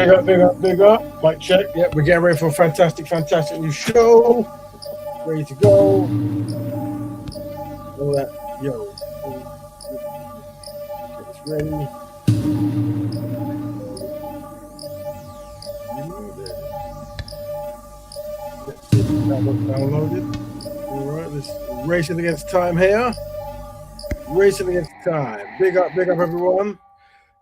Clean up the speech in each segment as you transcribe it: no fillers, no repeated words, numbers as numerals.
Big up. Mic check. Yep, we're getting ready for a fantastic new show. Ready to go. All that, yo. Get this ready. Let's see if that was downloaded. All right, let's racing against time here. Racing against time. Big up, everyone.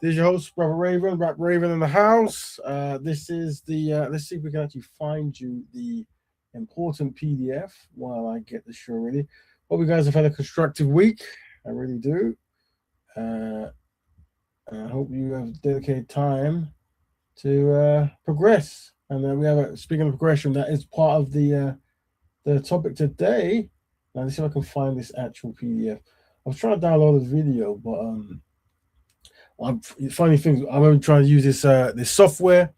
This is your host, Brother Raven, Rap Raven in the house. This is the, let's see if we can actually find you the important PDF while I get the show ready. Hope you guys have had a constructive week. I really do. I hope you have dedicated time to progress. And we have, speaking of progression, that is part of the topic today. Now, let's see if I can find this actual PDF. I was trying to download a video, but funny things. I'm trying to use this software,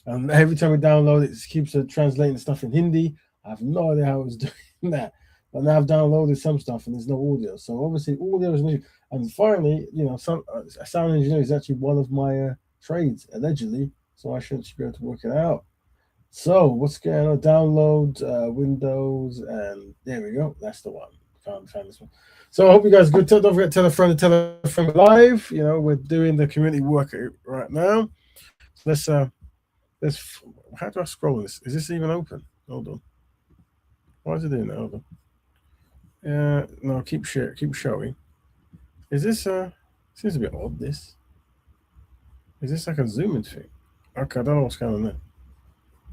and every time we download it, it keeps translating stuff in Hindi. I have no idea how it was doing that, but now I've downloaded some stuff and there's no audio. So obviously, audio is an issue. And finally, some sound engineer is actually one of my trades allegedly, so I should be able to work it out. So what's going on? Download Windows, and there we go. That's the one. Found this one. So I hope you guys are good. Don't forget to tell a friend live. We're doing the community work right now. So let's how do I scroll this? Is this even open? Hold on. Why is it doing that? Hold on. No, keep showing. Is this seems a bit odd, this? Is this like a zooming thing? Okay, I don't know what's going on there.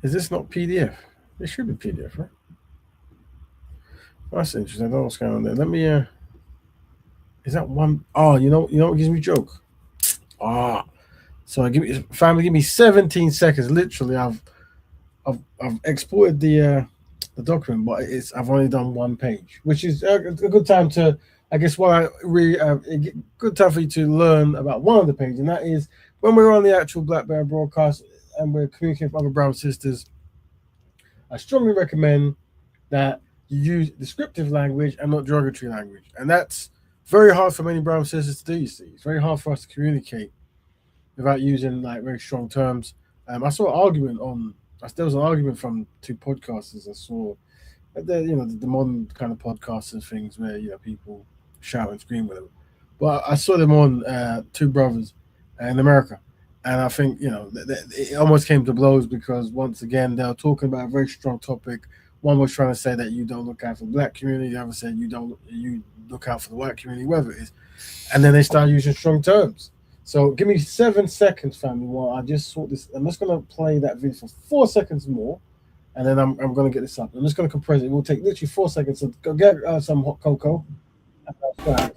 Is this not PDF? It should be PDF, right? That's interesting. I don't know what's going on there. Let me is that one? Oh, you know what gives me a joke? So give me 17 seconds. Literally, I've exported the document, but I've only done one page, which is a good time to, I guess, good time for you to learn about one of the pages, and that is when we're on the actual Black Bear broadcast and we're communicating with other brown sisters. I strongly recommend that you use descriptive language and not derogatory language, and that's very hard for many brown sisters to do. You see, it's very hard for us to communicate without using like very strong terms. I saw an argument there was an argument from two podcasters. I saw the modern kind of podcasts and things where people shout and scream with them, but I saw them on two brothers in America, and I think it almost came to blows because once again they were talking about a very strong topic. One was trying to say that you don't look out for the black community. The other said you look out for the white community, whatever it is. And then they started using strong terms. So give me 7 seconds, family, while I just sort this. I'm just going to play that video for 4 seconds more, and then I'm going to get this up. I'm just going to compress it. It will take literally 4 seconds. So go get some hot cocoa. Okay.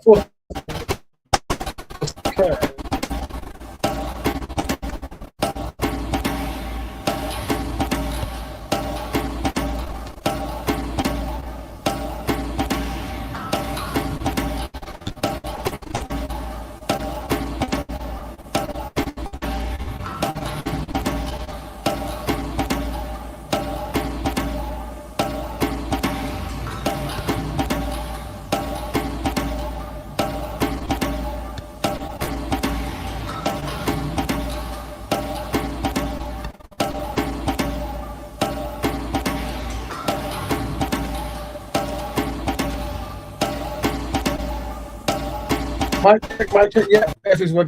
Mic check, yeah.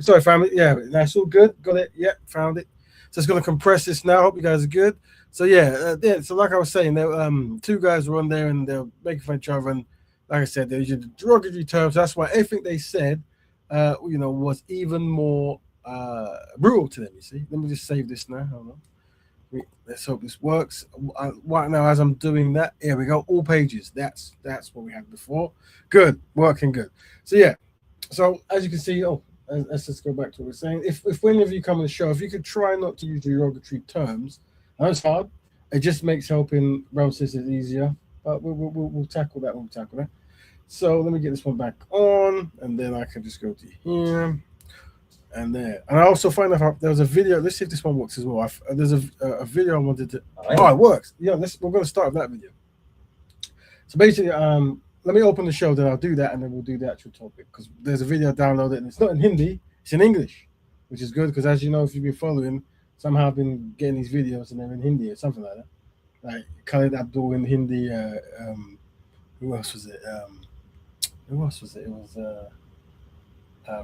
Sorry, family. Yeah, that's all good. Got it. Yeah, found it. So it's going to compress this now. Hope you guys are good. So yeah. So like I was saying, there two guys were on there and they're making fun of each other. And like I said, they're using derogatory terms. That's why everything they said, was even more brutal to them. You see. Let me just save this now. Hold on. Let's hope this works. Right now, as I'm doing that, here we go. All pages. That's what we had before. Good, working good. So yeah. So as you can see, let's just go back to what we're saying. If any of you come on the show, if you could try not to use derogatory terms, I know it's hard. It just makes helping brown sisters easier. But we'll tackle that when we tackle that. So let me get this one back on, and then I can just go to here and there. And I also find out there was a video. Let's see if this one works as well. There's a video I wanted to. Oh, it works. Yeah, we're going to start with that video. So basically, let me open the show, then I'll do that, and then we'll do the actual topic. Because there's a video downloaded, and it's not in Hindi, it's in English, which is good, because as you know, if you've been following, somehow I've been getting these videos and they're in Hindi or something like that. Like Khalid Abdul in Hindi. Who else was it? Who else was it? It was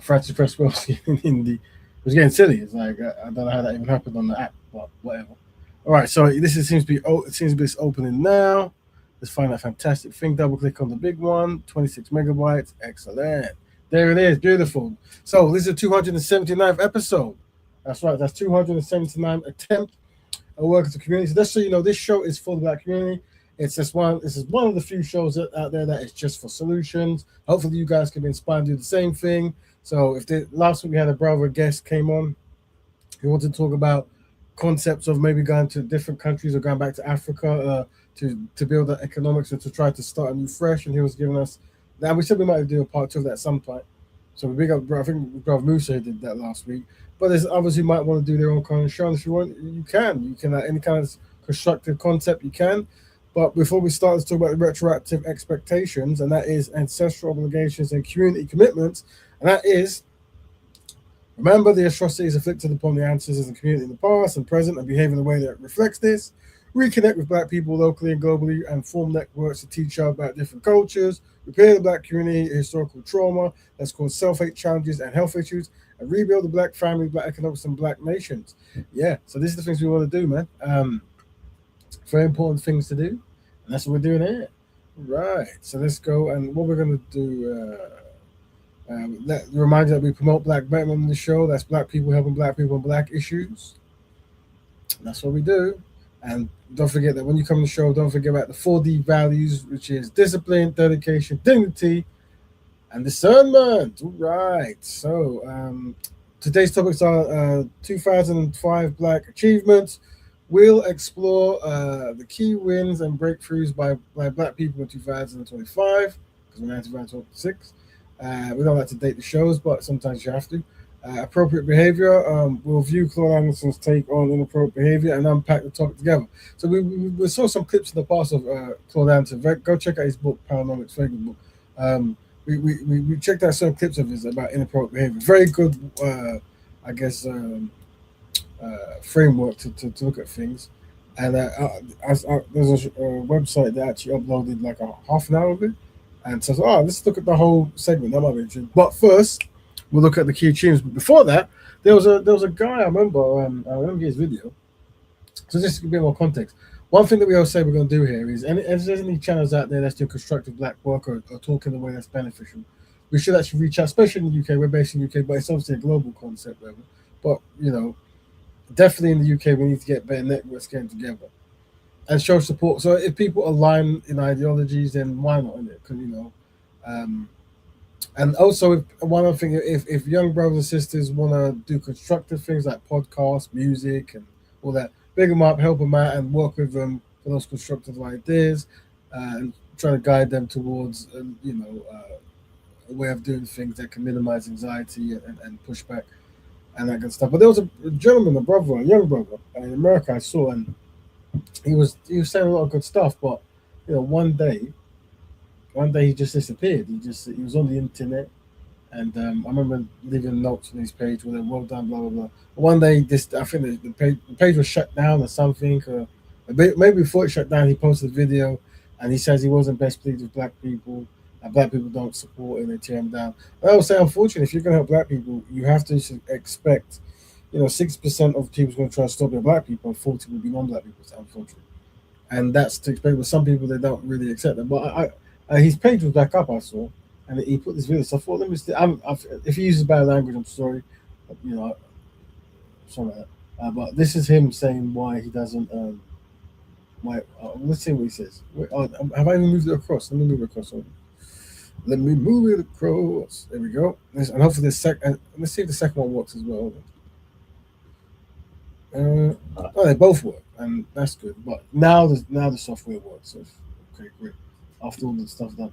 Francis Presswellski in Hindi. It was getting silly. It's like I don't know how that even happened on the app, but whatever. All right, so seems to be it seems to be opening now. Let's find that fantastic thing. Double click on the big one. 26 megabytes. Excellent. There it is. Beautiful. So this is the 279th episode. That's right. That's 279 attempt at working the community. So just so you know, this show is for the Black community. It's just one. This is one of the few shows out there that is just for solutions. Hopefully, you guys can be inspired to do the same thing. So, last week we had a brother guest came on, who wanted to talk about concepts of maybe going to different countries or going back to Africa to build the economics and to try to start a new fresh. And he was giving us that. We said we might do a part 2 of that sometime. So we big up. I think Brother Musa did that last week. But there's others who might want to do their own kind of show. And if you want, you can. You can any kind of constructive concept you can. But before we start, let's talk about the retroactive expectations, and that is ancestral obligations and community commitments. And that is, remember the atrocities inflicted upon the ancestors and community in the past and present and behave in a way that reflects this. Reconnect with Black people locally and globally and form networks to teach out about different cultures, repair the Black community historical trauma that's caused self-hate challenges and health issues, and rebuild the Black family, Black economics, and Black nations. Yeah, so these are the things we want to do, man. Very important things to do, and that's what we're doing here. Right, so let's go, and what we're going to do, remind you that we promote Black Betterment in the show. That's Black people helping Black people on Black issues. And that's what we do. And don't forget that when you come to the show, don't forget about the 4D values, which is discipline, dedication, dignity, and discernment. All right, so today's topics are 2005 Black achievements. We'll explore the key wins and breakthroughs by Black people in 2025, because we're now in 2026. We don't like to date the shows, but sometimes you have to. Appropriate behavior. We'll view Claude Anderson's take on inappropriate behavior and unpack the topic together. So we saw some clips in the past of Claude Anderson. Go check out his book, Paranormic's favorite book. We checked out some clips of his about inappropriate behavior. Very good, I guess, framework to look at things. And there's a website that actually uploaded like a half an hour of it, and says, let's look at the whole segment. That might be interesting. But first, we'll look at the key achievements. But before that, there was a guy I remember his video. So just to give a bit more context, one thing that we always say we're going to do here is, if there's any channels out there that's doing constructive Black work or talking in a way that's beneficial, we should actually reach out, especially in the UK. We're based in the UK, but it's obviously a global concept, whatever. But definitely in the UK, we need to get better networks getting together and show support. So if people align in ideologies, then why not? Because and also one other thing, if young brothers and sisters want to do constructive things like podcasts, music, and all that, big them up, help them out, and work with them for those constructive ideas, and try to guide them towards a way of doing things that can minimize anxiety and pushback and that kind of stuff. But there was a gentleman, a young brother in America I saw, and he was saying a lot of good stuff. But one day he just disappeared. He was on the internet, and I remember leaving notes on his page with a well done, blah blah blah. One day, I think the page was shut down or something. Maybe before it shut down, he posted a video, and he says he wasn't best pleased with Black people. Black people don't support him, they tear him down. And I would say, unfortunately, if you're going to help Black people, you have to expect, 6% of people are going to try to stop their Black people, and 40% will be non-Black people, unfortunately. And that's to expect. With some people, they don't really accept that. But his page was back up, I saw, and he put this video. So I thought, let me see. If he uses bad language, I'm sorry. Sorry about that. But this is him saying why he doesn't. Let's see what he says. Have I even moved it across? Let me move it across. Let me move it across. There we go. And hopefully let's see if the second one works as well. They both work, and that's good. But now the software works. So okay, great. After all the stuff done,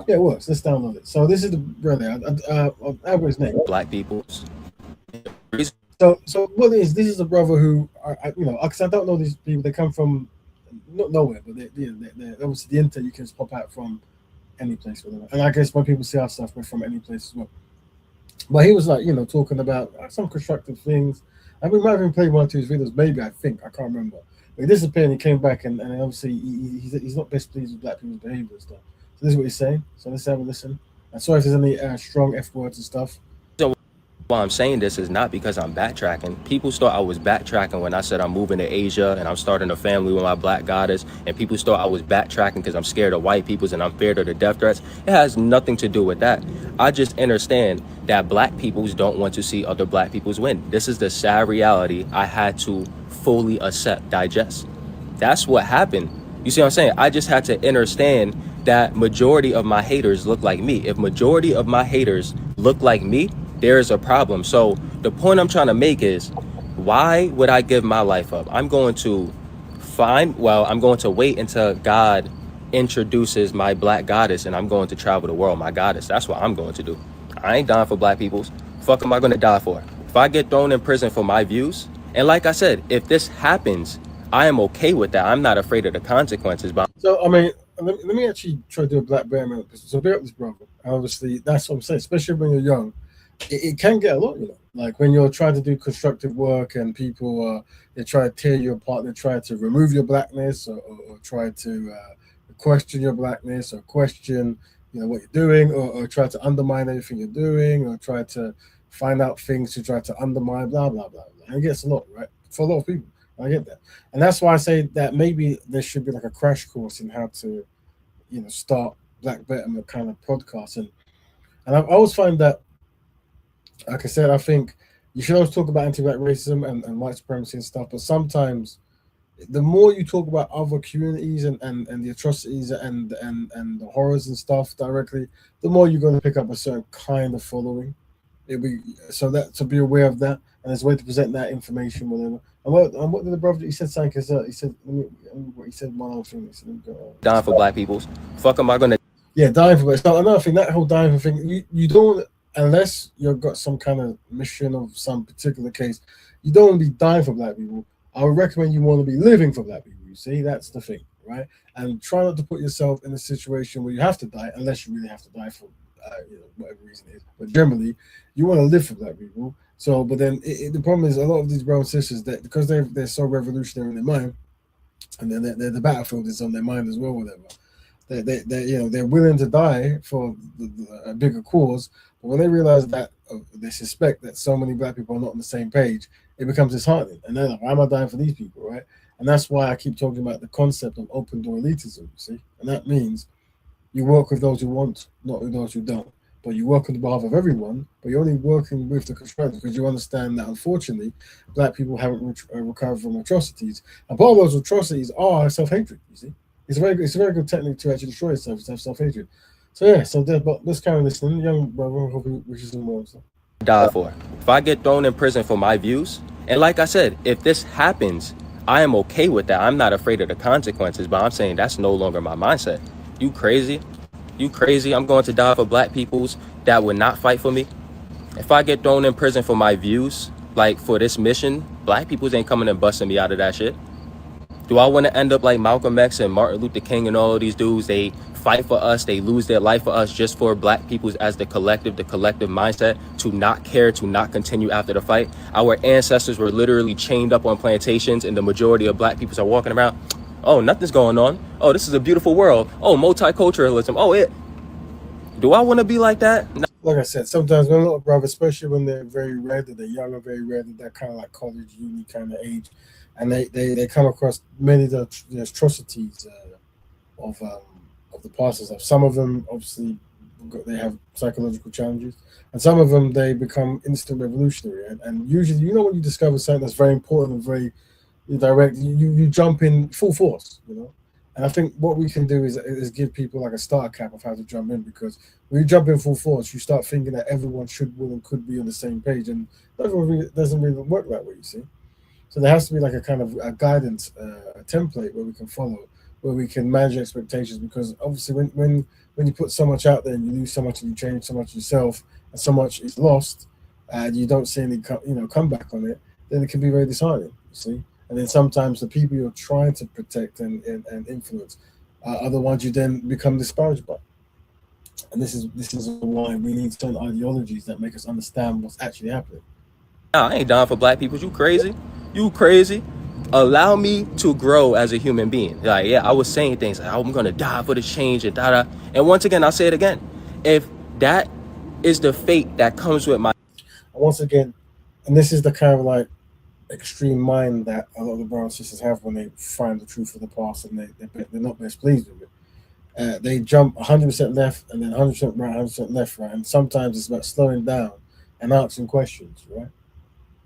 yeah, it works. Let's download it. So this is the brother. I've got his name. Black people. So what it is? This is a brother who, because I don't know these people. They come from not nowhere, but they're obviously the internet. You can just pop out from any place, whatever. And I guess when people see our stuff, we're from any place as well. But he was talking about some constructive things, I mean, might have even played one or two of his videos, maybe, I think. I can't remember. But he disappeared and he came back, and obviously he's not best pleased with black people's behavior and stuff. So this is what he's saying. So let's have a listen. And sorry if there's any strong F words and stuff. Why I'm saying this is not because I'm backtracking. People thought I was backtracking when I said I'm moving to Asia and I'm starting a family with my black goddess. And people thought I was backtracking because I'm scared of white peoples and I'm scared of the death threats. It has nothing to do with that. I just understand that black peoples don't want to see other black peoples win. This is the sad reality I had to fully accept, digest. That's what happened. You see what I'm saying? I just had to understand that majority of my haters look like me. If majority of my haters look like me, there is a problem. So the point I'm trying to make is, why would I give my life up? I'm going to wait until God introduces my black goddess, and I'm going to travel the world, my goddess. That's what I'm going to do. I ain't dying for black peoples. Fuck am I going to die for? If I get thrown in prison for my views, and like I said, if this happens, I am okay with that. I'm not afraid of the consequences. But So, I mean, let me actually try to do a black Betterment. So, be up this brother. Obviously, that's what I'm saying, especially when you're young. It can get a lot, like when you're trying to do constructive work and people they try to tear you apart, they try to remove your blackness, or try to question your blackness, or question what you're doing, or try to undermine everything you're doing, or try to find out things to try to undermine, blah blah blah, blah. And it gets a lot, right, for a lot of people. I get that. And that's why I say that maybe there should be like a crash course in how to start black betterment kind of podcast. And I always find that, like I said, I think you should always talk about anti-black racism and white supremacy and stuff. But sometimes, the more you talk about other communities and the atrocities and the horrors and stuff directly, the more you're going to pick up a certain kind of following. It'll be so that to be aware of that, and there's a way to present that information, whatever. And what did the brother? He said something. He said, what he said one other thing. He said, dying for black peoples. Fuck am I going to? Yeah, dying for. It's not another thing. That whole dying for thing. You don't, unless you've got some kind of mission of some particular case. You don't want to be dying for black people. I would recommend you want to be living for black people. You see, that's the thing, right? And try not to put yourself in a situation where you have to die, unless you really have to die for whatever reason it is. But generally, you want to live for black people. So, but then the problem is a lot of these brown sisters, that because they're so revolutionary in their mind, and then the battlefield is on their mind as well, whatever. They're willing to die for a bigger cause, but when they realize that they suspect that so many black people are not on the same page, it becomes disheartening. And they're like, why am I dying for these people, right? And that's why I keep talking about the concept of open door elitism, you see? And that means you work with those who want, not with those who don't. But you work on behalf of everyone, but you're only working with the constructive because you understand that, unfortunately, black people haven't recovered from atrocities. And part of those atrocities are self-hatred, you see? It's a very good technique to actually destroy yourself, to have self-hatred. So yeah, but let's carry on listening. Young brother, hope he wishes him more. So. Die for. If I get thrown in prison for my views, and like I said, if this happens, I am okay with that. I'm not afraid of the consequences, but I'm saying that's no longer my mindset. You crazy? You crazy? I'm going to die for black peoples that would not fight for me. If I get thrown in prison for my views, like for this mission, black peoples ain't coming and busting me out of that shit. Do I want to end up like Malcolm X and Martin Luther King and all of these dudes? They fight for us, they lose their life for us just for black peoples as the collective mindset to not care, to not continue after the fight. Our ancestors were literally chained up on plantations, and the majority of black peoples are walking around, oh, nothing's going on. Oh, this is a beautiful world. Oh, multiculturalism. Oh, do I want to be like that? No. Like I said, sometimes when a little brother, especially when they're very red, they're young and very red, they're kind of like college, uni kind of age, and they come across many of the atrocities of the past and stuff. Some of them, obviously, they have psychological challenges, and some of them, they become instant revolutionary. And usually, when you discover something that's very important and very direct, you jump in full force, And I think what we can do is give people like a starter cap of how to jump in, because when you jump in full force, you start thinking that everyone should, will, and could be on the same page, and that doesn't really work that way, you see. So there has to be like a kind of a guidance, a template where we can follow, where we can manage expectations, because obviously when you put so much out there and you lose so much and you change so much yourself and so much is lost, and you don't see any comeback on it, then it can be very disheartening, you see. And then sometimes the people you're trying to protect and influence are the ones you then become disparaged by. And this is why we need certain ideologies that make us understand what's actually happening. Nah, I ain't down for black people. You crazy? You crazy? Allow me to grow as a human being. Like, yeah, I was saying things like, oh, I'm gonna die for the change and da da. And once again, I'll say it again. If that is the fate that comes with my Once again, and this is the kind of like extreme mind that a lot of the brown sisters have when they find the truth of the past and they're not best pleased with it. They jump 100% left and then 100% right, 100% left, right. And sometimes it's about slowing down and asking questions, right?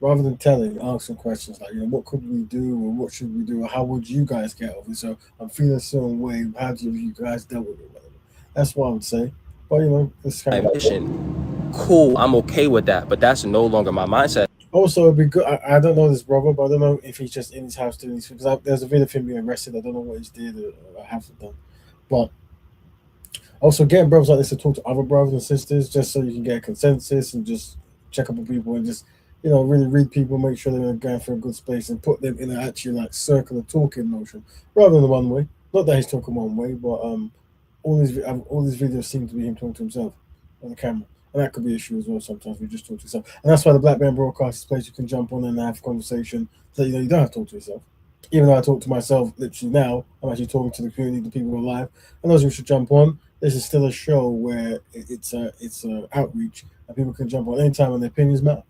Rather than telling, asking questions like, what could we do or what should we do or how would you guys get over it? So I'm feeling a certain way. How do you guys deal with it? Whatever. That's what I would say. But, it's kind of mission, cool, I'm okay with that. But that's no longer my mindset. also, it'd be good. I don't know this brother, but I don't know if he's just in his house doing these things. There's a video of him being arrested. I don't know what he's did or haven't done. But also, getting brothers like this to talk to other brothers and sisters just so you can get a consensus and just check up on people and just, really read people, make sure they're going for a good space and put them in an actually like circular talking motion rather than the one way. Not that he's talking one way, but all these videos seem to be him talking to himself on the camera. And that could be an issue as well. Sometimes we just talk to yourself. And that's why the Black Man Broadcast is a place you can jump on and have a conversation so you don't have to talk to yourself. Even though I talk to myself literally now, I'm actually talking to the community, the people who are live. And those who should jump on, this is still a show where it's a outreach and people can jump on anytime and their opinions matter.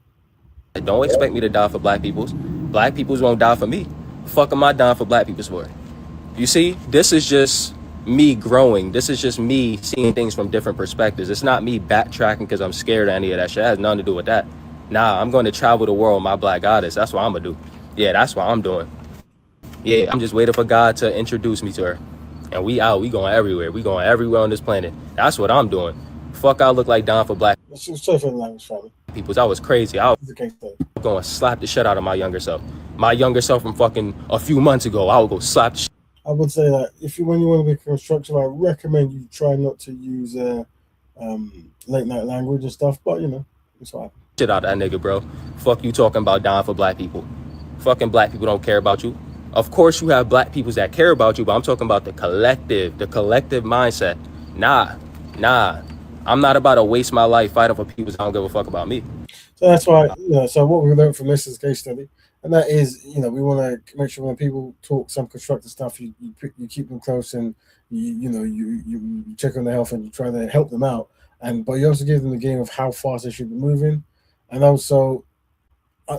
Don't expect me to die for black peoples. Black peoples won't die for me. Fuck am I dying for black peoples for? You see, this is just me growing. This is just me seeing things from different perspectives. It's not me backtracking because I'm scared of any of that shit. It has nothing to do with that. Nah, I'm going to travel the world, my black goddess. That's what I'm going to do. Yeah, that's what I'm doing. Yeah, I'm just waiting for God to introduce me to her. And we out. We going everywhere. We going everywhere on this planet. That's what I'm doing. Fuck, I look like Don for black Sorry for the language, family. people. I was crazy. I was going to slap the shit out of my younger self. My younger self from fucking a few months ago, I would go slap the shit. I would say that when you want to be constructive, I recommend you try not to use late night language and stuff. But it's fine. Shit out of that nigga, bro. Fuck you talking about dying for black people. Fucking black people don't care about you. Of course you have black people that care about you, but I'm talking about the collective mindset. Nah. I'm not about to waste my life fighting for people that don't give a fuck about me. So that's why, so what we learned from this is case study, and that is, we want to make sure when people talk some constructive stuff, you keep them close and you check on their health and you try to help them out, but you also give them the game of how fast they should be moving, and also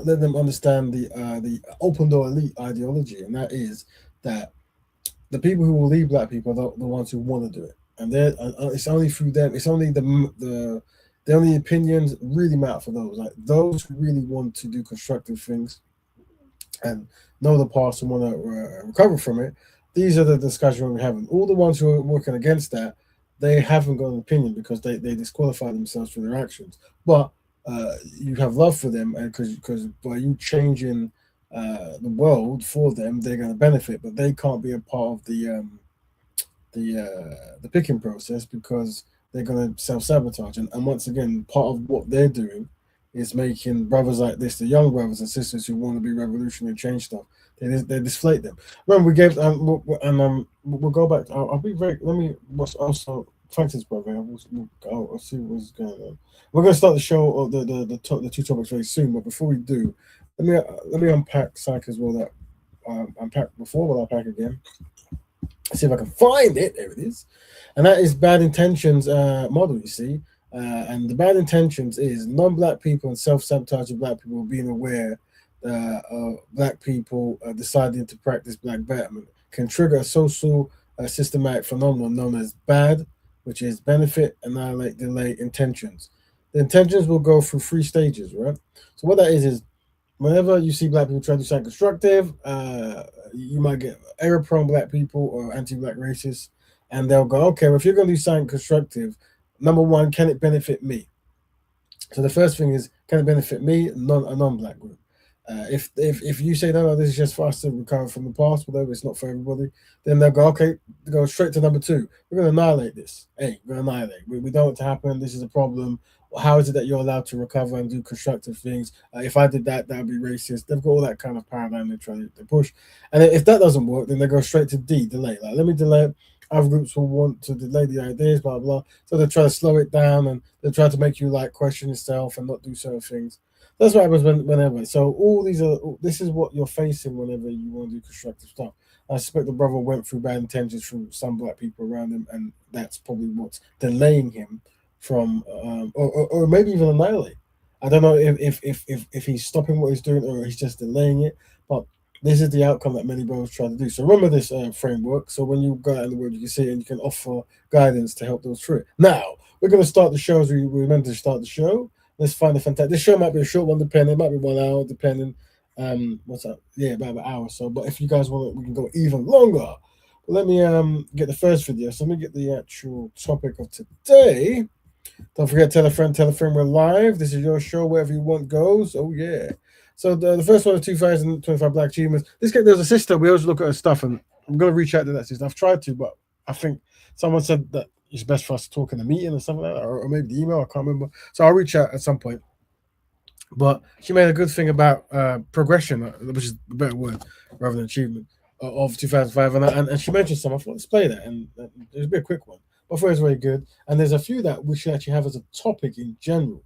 let them understand the open door elite ideology, and that is that the people who will lead black people are the ones who want to do it, and it's only through them. It's only the only opinions really matter for those, like those who really want to do constructive things and know the past and want to recover from it. These are the discussions we're having. All the ones who are working against that, they haven't got an opinion because they disqualify themselves for their actions. But you have love for them, and because by you changing the world for them, they're going to benefit, but they can't be a part of the picking process because they're going to self-sabotage. And once again, part of what they're doing is making brothers like this, the young brothers and sisters who want to be revolutionary and change stuff, they deflate them. Remember, we gave we'll go back. I'll be very. Let me also Francis, brother. I'll see what's going on. We're going to start the show or the two topics very soon. But before we do, let me unpack Psych as well. That unpacked before, but I'll pack again. See if I can find it. There it is, and that is bad intentions model. You see, and the bad intentions is non-black people and self-sabotaging black people being aware of black people deciding to practice black betterment can trigger a social systematic phenomenon known as BAD, which is benefit, annihilate, delay, intentions. The intentions will go through 3 stages, right? So what that is whenever you see black people try to do something constructive, you might get error-prone black people or anti-black racists, and they'll go, okay, well, if you're going to do something constructive, number one, can it benefit me? So the first thing is, can it benefit me, a non-black group? If you say, no, this is just for us to recover from the past, whatever, it's not for everybody, then they'll go, okay, go straight to number 2. We're going to annihilate this. Hey, we're going to annihilate. We don't want it to happen. This is a problem. How is it that you're allowed to recover and do constructive things? If I did that, that would be racist. They've got all that kind of paradigm they try to push. And if that doesn't work, then they go straight to D, delay. Like, let me delay it. Other groups will want to delay the ideas, blah, blah. So they try to slow it down and they try to make you like question yourself and not do certain things. That's what happens whenever. So all these are. This is what you're facing whenever you want to do constructive stuff. I suspect the brother went through bad intentions from some black people around him, and that's probably what's delaying him from, or maybe even annihilate. I don't know if he's stopping what he's doing or he's just delaying it. But this is the outcome that many brothers try to do. So remember this framework. So when you go out in the world, you can see it and you can offer guidance to help those through it. Now we're going to start the show as we meant to start the show. Let's find a fantastic. This show might be a short one, depending. It might be 1 hour, depending. What's up? Yeah, about an hour or so. But if you guys want, we can go even longer. But let me get the first video. So let me get the actual topic of today. Don't forget, tell a friend, we're live. This is your show, wherever you want goes. Oh yeah. So the first one is 2025 Black Achievements. This guy, there's a sister. We always look at her stuff, and I'm gonna reach out to that sister. I've tried to, but I think someone said that it's best for us to talk in a meeting or something like that, or maybe the email. I can't remember. So I'll reach out at some point. But she made a good thing about progression, which is a better word rather than achievement, of 2005, and she mentioned some. I thought, let's play that, and it'll be a quick one. But first, very good. And there's a few that we should actually have as a topic in general,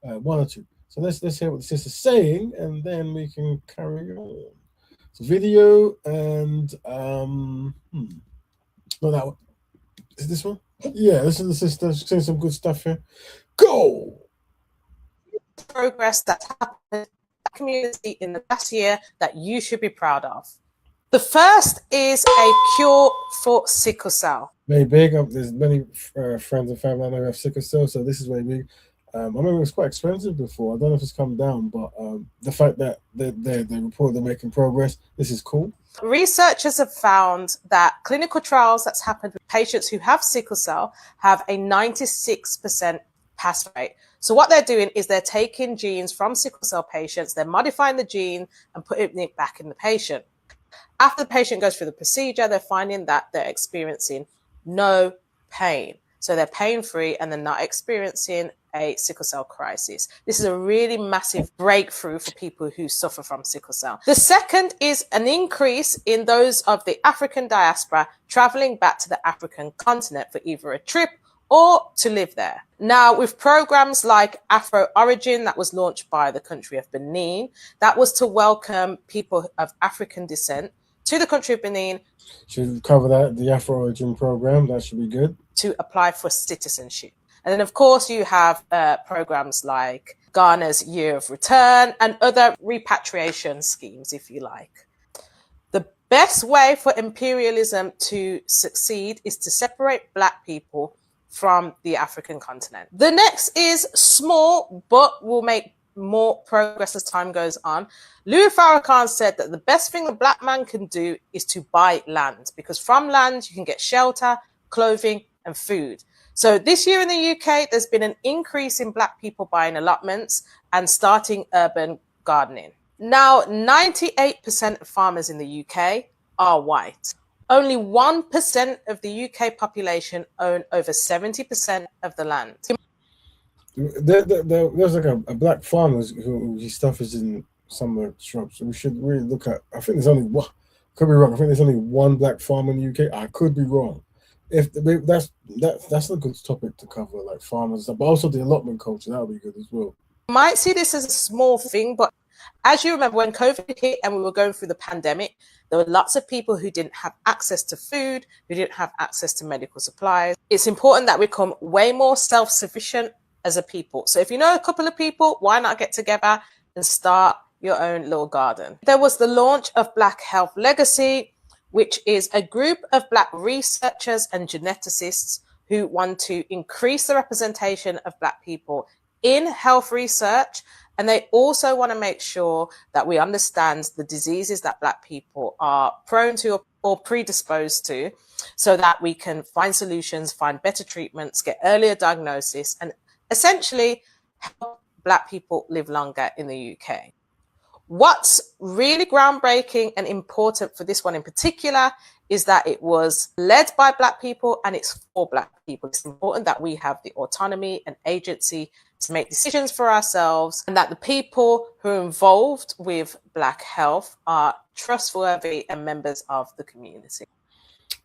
one or two. So let's hear what the sister's saying, and then we can carry on. So video and not that one. Is this one? Yeah, this is the sister. She's saying some good stuff here. Go. Progress that's happened in the community in the past year that you should be proud of. The first is a cure for sickle cell. Very big. There's many friends and family I know who have sickle cell, so this is very big. I remember it was quite expensive before. I don't know if it's come down, but the fact that they report they're making progress, this is cool. Researchers have found that clinical trials that's happened with patients who have sickle cell have a 96% pass rate. So what they're doing is they're taking genes from sickle cell patients, they're modifying the gene and putting it back in the patient. After the patient goes through the procedure, they're finding that they're experiencing no pain. So they're pain-free and they're not experiencing a sickle cell crisis. This is a really massive breakthrough for people who suffer from sickle cell. The second is an increase in those of the African diaspora traveling back to the African continent for either a trip or to live there. Now, with programs like Afro Origin that was launched by the country of Benin, that was to welcome people of African descent to the country of Benin. Should cover that, the Afro Origin program, that should be good. To apply for citizenship. And then, of course, you have programs like Ghana's Year of Return and other repatriation schemes, if you like. The best way for imperialism to succeed is to separate Black people from the African continent. The next is small, but will make more progress as time goes on. Louis Farrakhan said that the best thing a Black man can do is to buy land, because from land you can get shelter, clothing, and food. So this year in the UK, there's been an increase in Black people buying allotments and starting urban gardening. Now, 98% of farmers in the UK are white. Only 1% of the UK population own over 70% of the land. There's like a Black farmer whose stuff is in some of the shops. So we should really look at. I think there's only one. Could be wrong. I think there's only one Black farmer in the UK. I could be wrong. If that's a good topic to cover, like farmers, but also the allotment culture. That would be good as well. You might see this as a small thing, but as you remember, when COVID hit and we were going through the pandemic, there were lots of people who didn't have access to food, who didn't have access to medical supplies. It's important that we become way more self-sufficient as a people. So if you know a couple of people, why not get together and start your own little garden? There was the launch of Black Health Legacy, which is a group of Black researchers and geneticists who want to increase the representation of Black people in health research. And they also want to make sure that we understand the diseases that Black people are prone to or predisposed to, so that we can find solutions, find better treatments, get earlier diagnosis, and essentially help Black people live longer in the UK. What's really groundbreaking and important for this one in particular is that it was led by Black people and it's for Black people. It's important that we have the autonomy and agency to make decisions for ourselves, and that the people who are involved with Black health are trustworthy and members of the community.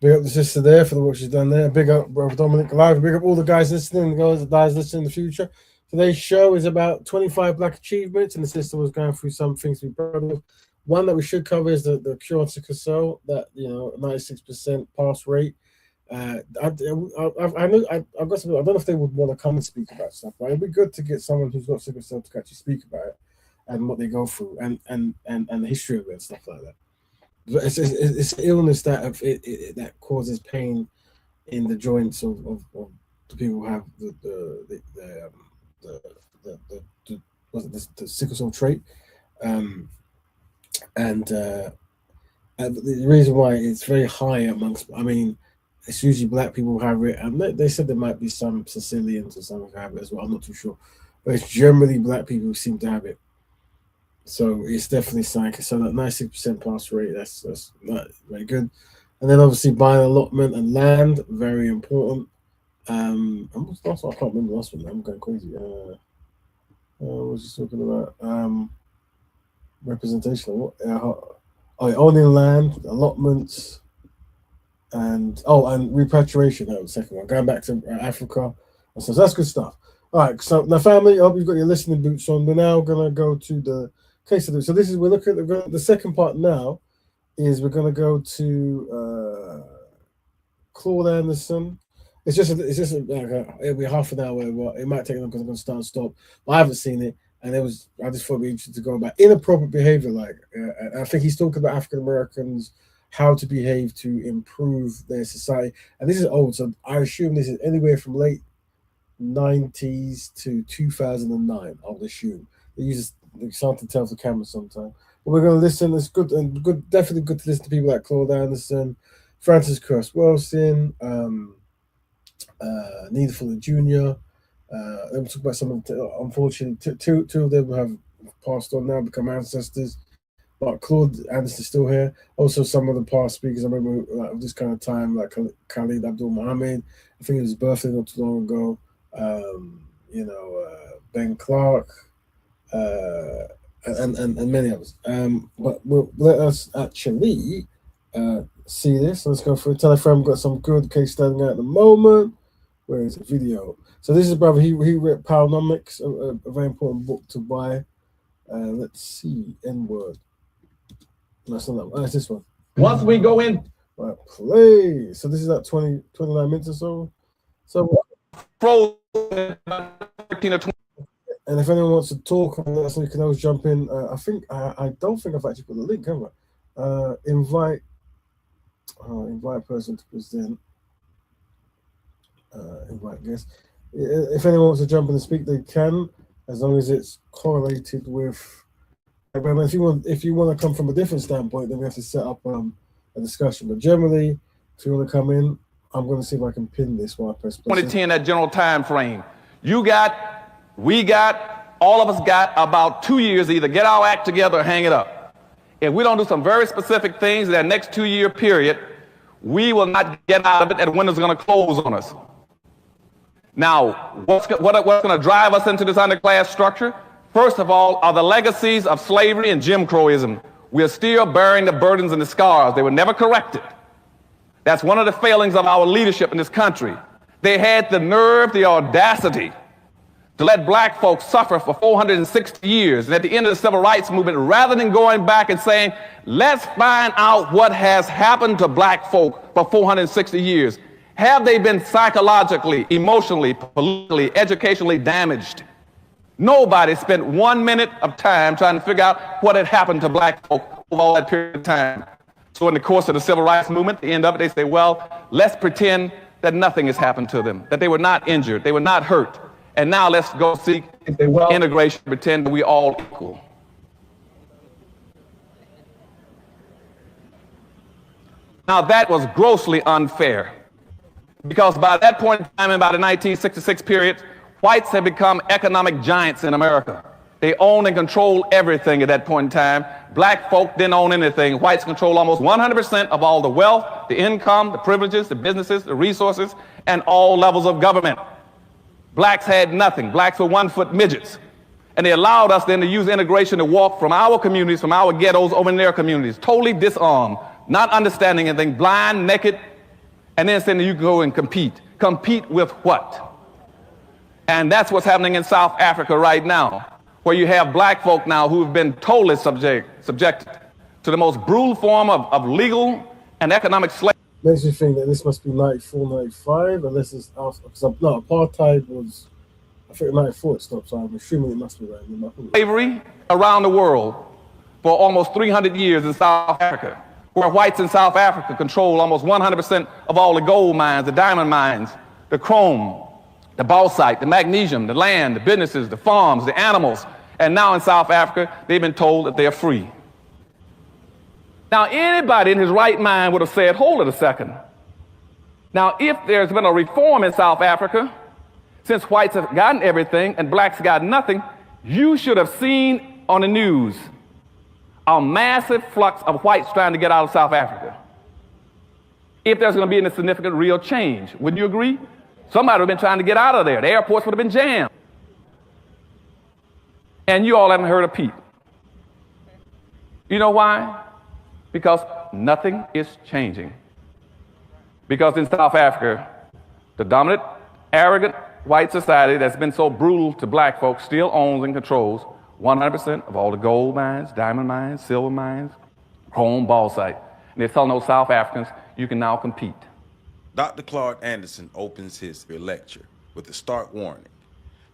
Big up the sister there for the work she's done there. Big up Brother Dominic Live. Big up all the guys listening, the guys listening in the future. Today's show is about 25 Black achievements, and the system was going through some things to be proud of. One that we should cover is the cure on sickle cell, that 96% pass rate. I know I've got some. I don't know if they would want to come and speak about stuff, but it'd be good to get someone who's got sickle cell to actually speak about it and what they go through and the history of it and stuff like that. But it's an illness that causes pain in the joints of the people who have the sickle cell trait, and the reason why it's very high amongst, it's usually Black people who have it, and they said there might be some Sicilians or something who have it as well. I'm not too sure, but it's generally Black people who seem to have it. So it's definitely psychic. So that 96% pass rate, that's not very good. And then obviously buying allotment and land, very important. I can't remember the last one. I'm going crazy. What was just talking about? Representation. Owning land, allotments, and repatriation. That was the second one. Going back to Africa. So that's good stuff. All right. So now, family, I hope you've got your listening boots on. We're now gonna go to the case study. So we're looking at the second part now. We're gonna go to Claude Anderson. It'll be half an hour. It might take them because I'm gonna start and stop. But I haven't seen it, and I just thought it'd be interesting to go about inappropriate behavior. I think he's talking about African Americans, how to behave to improve their society. And this is old, so I assume this is anywhere from late 90s to 2009. I would assume it's hard to tell the camera sometimes. But we're going to listen. It's good and good, definitely good to listen to people like Claude Anderson, Francis Curtis Wilson, Nina Fuller Jr. We'll talk about some of the, unfortunately, two of them have passed on now, become ancestors. But Claude Anderson is still here. Also, some of the past speakers I remember of this kind of time, like Khalid Abdul Muhammad. I think it was his birthday not too long ago. Ben Clark, and many others. But let us actually see this. Let's go for it. Tell a friend we've got some good case study at the moment. Where is the video? So this is brother. He read Powernomics, a very important book to buy. Let's see. N-word. That's not that one. That's this one. Once we go in. Right, play. So this is at 29 minutes or so. So Frozen 13 or 20. And if anyone wants to talk on that, so you can always jump in. I don't think I've actually put the link, have I? Invite person to present. Invite guest. If anyone wants to jump in and speak, they can, as long as it's correlated with. If you want to come from a different standpoint, then we have to set up a discussion. But generally, if you want to come in, I'm going to see if I can pin this while I press play. 2010, that general time frame. We got, all of us got about 2 years to either get our act together or hang it up. If we don't do some very specific things in that next 2 year period, we will not get out of it, and the window's going to close on us. Now, what's going to drive us into this underclass structure? First of all, are the legacies of slavery and Jim Crowism. We are still bearing the burdens and the scars. They were never corrected. That's one of the failings of our leadership in this country. They had the nerve, the audacity to let black folks suffer for 460 years. And at the end of the civil rights movement, rather than going back and saying, let's find out what has happened to black folk for 460 years. Have they been psychologically, emotionally, politically, educationally damaged? Nobody spent 1 minute of time trying to figure out what had happened to black folk over all that period of time. So in the course of the civil rights movement, at the end of it, they say, well, let's pretend that nothing has happened to them, that they were not injured, they were not hurt. And now let's go seek integration, pretend that we all equal. Now that was grossly unfair, because by that point in time, about the 1966 period, whites had become economic giants in America. They owned and controlled everything at that point in time. Black folk didn't own anything. Whites controlled almost 100% of all the wealth, the income, the privileges, the businesses, the resources, and all levels of government. Blacks had nothing. Blacks were 1 foot midgets. And they allowed us then to use integration to walk from our communities, from our ghettos over in their communities, totally disarmed, not understanding anything, blind, naked, and then saying you can go and compete. Compete with what? And that's what's happening in South Africa right now, where you have black folk now who have been totally subjected to the most brutal form of legal and economic slavery. Makes me think that this must be 94, 95, unless it's after, because no, apartheid was, I think 94 it stopped, so I'm assuming it must be right. Slavery around the world for almost 300 years in South Africa, where whites in South Africa control almost 100% of all the gold mines, the diamond mines, the chrome, the bauxite, the magnesium, the land, the businesses, the farms, the animals. And now in South Africa, they've been told that they're free. Now, anybody in his right mind would have said, hold it a second. Now, if there's been a reform in South Africa, since whites have gotten everything and blacks got nothing, you should have seen on the news a massive flux of whites trying to get out of South Africa. If there's going to be any significant real change, wouldn't you agree? Somebody would have been trying to get out of there. The airports would have been jammed. And you all haven't heard a peep. You know why? Because nothing is changing. Because in South Africa, the dominant, arrogant white society that's been so brutal to black folks still owns and controls 100% of all the gold mines, diamond mines, silver mines, chrome, bauxite. And they're telling those South Africans, you can now compete. Dr. Claude Anderson opens his lecture with a stark warning.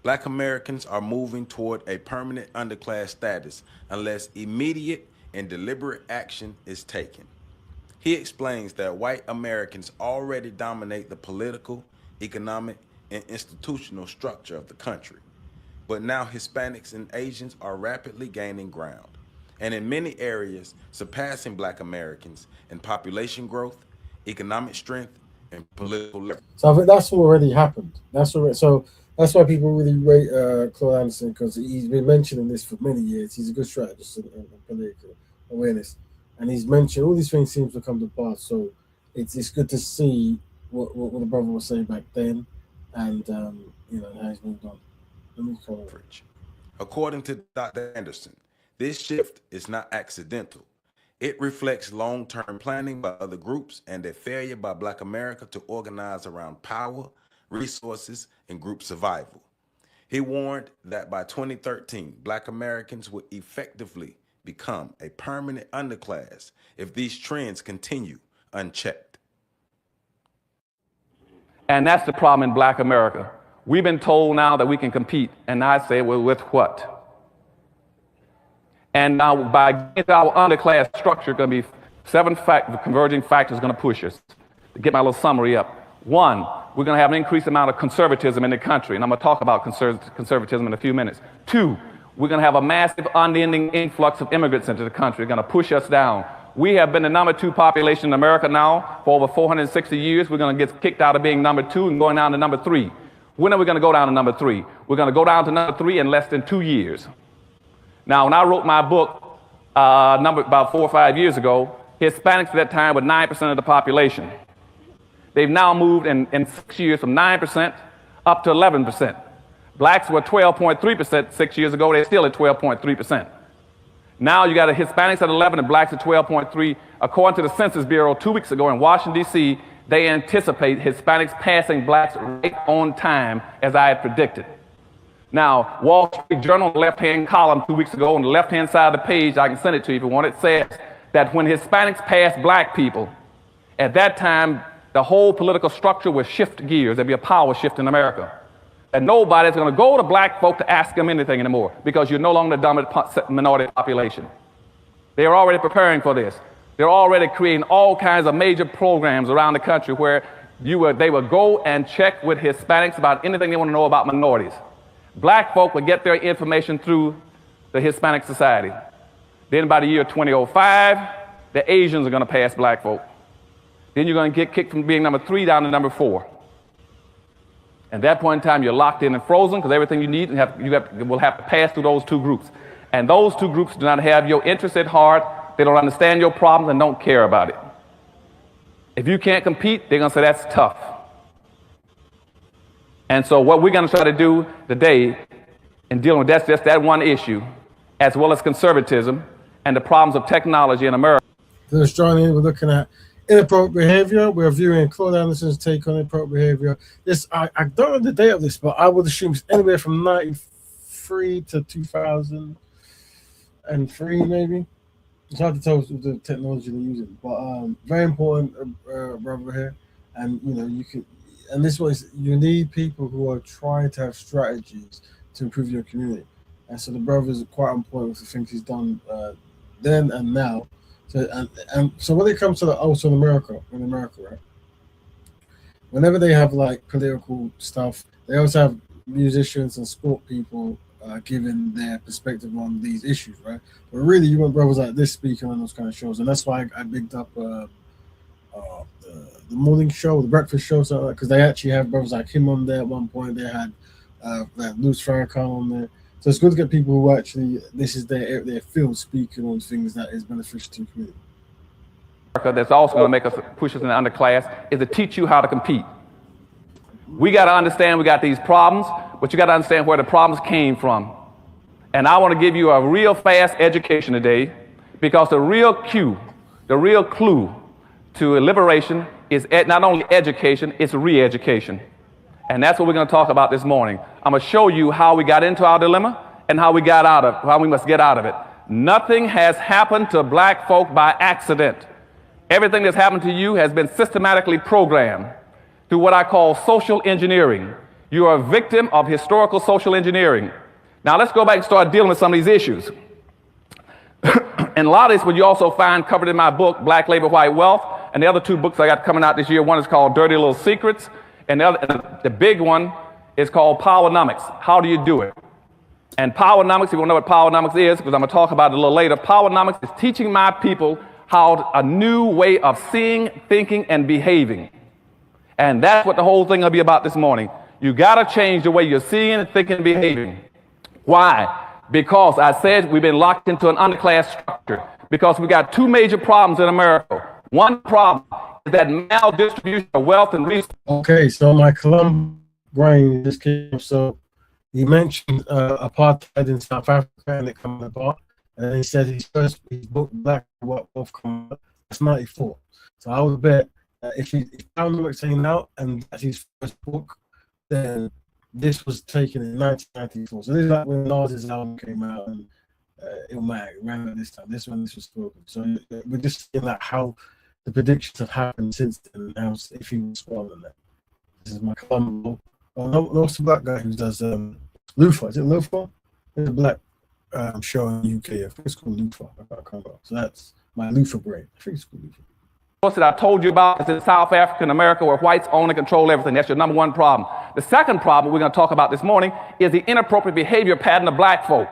Black Americans are moving toward a permanent underclass status unless immediate and deliberate action is taken. He explains that white Americans already dominate the political, economic, and institutional structure of the country. But now Hispanics and Asians are rapidly gaining ground, and in many areas surpassing Black Americans in population growth, economic strength, and political leverage. So I think that's already happened. So that's why people really rate Claude Anderson, because he's been mentioning this for many years. He's a good strategist and political awareness, and he's mentioned all these things seem to come to pass. So it's good to see what the brother was saying back then, and how he's moved on. According to Dr. Anderson, this shift is not accidental. It reflects long-term planning by other groups and a failure by Black America to organize around power, resources, and group survival. He warned that by 2013, Black Americans would effectively become a permanent underclass if these trends continue unchecked. And that's the problem in Black America. We've been told now that we can compete, and I say, well, with what? And now by getting to our underclass structure, going to be 7 converging factors going to push us. To get my little summary up. 1, we're going to have an increased amount of conservatism in the country, and I'm going to talk about conservatism in a few minutes. 2, we're going to have a massive unending influx of immigrants into the country. They're going to push us down. We have been the number 2 population in America now for over 460 years. We're going to get kicked out of being number 2 and going down to number 3. When are we going to go down to number 3? We're going to go down to number 3 in less than 2 years. Now, when I wrote my book about 4 or 5 years ago, Hispanics at that time were 9% of the population. They've now moved in 6 years from 9% up to 11%. Blacks were 12.3% 6 years ago. They're still at 12.3%. Now you got Hispanics at 11 and blacks at 12.3. According to the Census Bureau 2 weeks ago in Washington, D.C., they anticipate Hispanics passing blacks right on time, as I had predicted. Now, Wall Street Journal, the left-hand column 2 weeks ago, on the left-hand side of the page, I can send it to you if you want it, says that when Hispanics pass black people, at that time, the whole political structure will shift gears. There'll be a power shift in America. And nobody's going to go to black folk to ask them anything anymore because you're no longer the dominant minority population. They're already preparing for this. They're already creating all kinds of major programs around the country where they will go and check with Hispanics about anything they want to know about minorities. Black folk will get their information through the Hispanic Society. Then by the year 2005, the Asians are going to pass black folk. Then you're going to get kicked from being number 3 down to number 4. At that point in time, you're locked in and frozen because everything you need will have to pass through those 2 groups. And those 2 groups do not have your interests at heart. They don't understand your problems and don't care about it. If you can't compete, they're going to say that's tough. And so what we're going to try to do today in dealing with just that one issue, as well as conservatism and the problems of technology in America. Those joining, we're looking at Inappropriate behavior. We're viewing Claude Anderson's take on inappropriate behavior. This I don't know the date of this, but I would assume it's anywhere from 93 to 2003, maybe. It's hard to tell with the technology they're using, but very important, brother here. And you can, and this was you need people who are trying to have strategies to improve your community. And so the brothers are quite on point with the things he's done then and now. So and so when it comes to also in America, right? Whenever they have like political stuff, they also have musicians and sport people giving their perspective on these issues, right? But really, you want brothers like this speaking on those kind of shows, and that's why I bigged up the morning show, the breakfast show, so because they actually have brothers like him on there. At one point, they had Louis Farrakhan on there. So it's good to get people who actually this is their field speaking on things that is beneficial to the community. That's also going to make us push us in the underclass is to teach you how to compete. We got to understand we got these problems, but you got to understand where the problems came from. And I want to give you a real fast education today, because the real clue to liberation is not only education, it's re-education. And that's what we're going to talk about this morning. I'm going to show you how we got into our dilemma and how we must get out of it. Nothing has happened to black folk by accident. Everything that's happened to you has been systematically programmed through what I call social engineering. You are a victim of historical social engineering. Now let's go back and start dealing with some of these issues. And a lot of this would you also find covered in my book, Black Labor, White Wealth, and the other two books I got coming out this year. One is called Dirty Little Secrets, and the big one is called Powernomics. How do you do it? And Powernomics, if you want to know what Powernomics is, because I'm going to talk about it a little later, Powernomics is teaching my people how a new way of seeing, thinking, and behaving. And that's what the whole thing will be about this morning. You got to change the way you're seeing, thinking, and behaving. Why? Because I said we've been locked into an underclass structure. Because we got two major problems in America. One problem is that maldistribution of wealth and resources. Okay, so my Colombian brain just came. So he mentioned apartheid in South Africa and it coming apart. And he said his book, Black Wealth, coming up. That's 94. So I would bet if Powernomics came out and that's his first book, then this was taken in 1994. So this is like when Nas's album came out and Illmatic around at this time. This when this was spoken. So we're just seeing like how the predictions have happened since then and how if he was smaller than that. This is my Colombo. Oh, no, it's the black guy who does Lufa. Is it Lufa? There's a black show in the UK. I think it's called Lufa. I can't remember. So that's my Lufa brain. I think it's called Lufa. That I told you about is in South Africa and America, where whites own and control everything. That's your number one problem. The second problem we're going to talk about this morning is the inappropriate behavior pattern of black folk.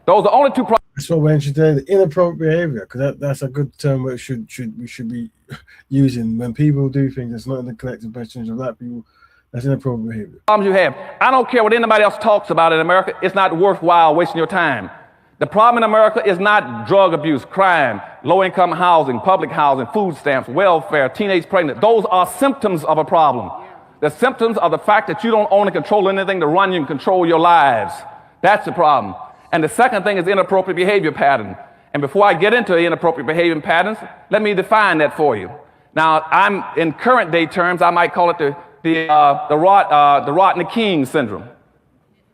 Those are the only two problems. That's what we're interested in, the inappropriate behavior, because that's a good term we should be using when people do things that's not in the collective best interest of black people. That's inappropriate behavior. Problems you have. I don't care what anybody else talks about in America. It's not worthwhile wasting your time. The problem in America is not drug abuse, crime, low-income housing, public housing, food stamps, welfare, teenage pregnancy. Those are symptoms of a problem. The symptoms are the fact that you don't own and control anything to run you and control your lives. That's the problem. And the second thing is inappropriate behavior pattern. And before I get into inappropriate behavior patterns, let me define that for you. Now, I'm in current day terms, I might call it the Rodney King syndrome.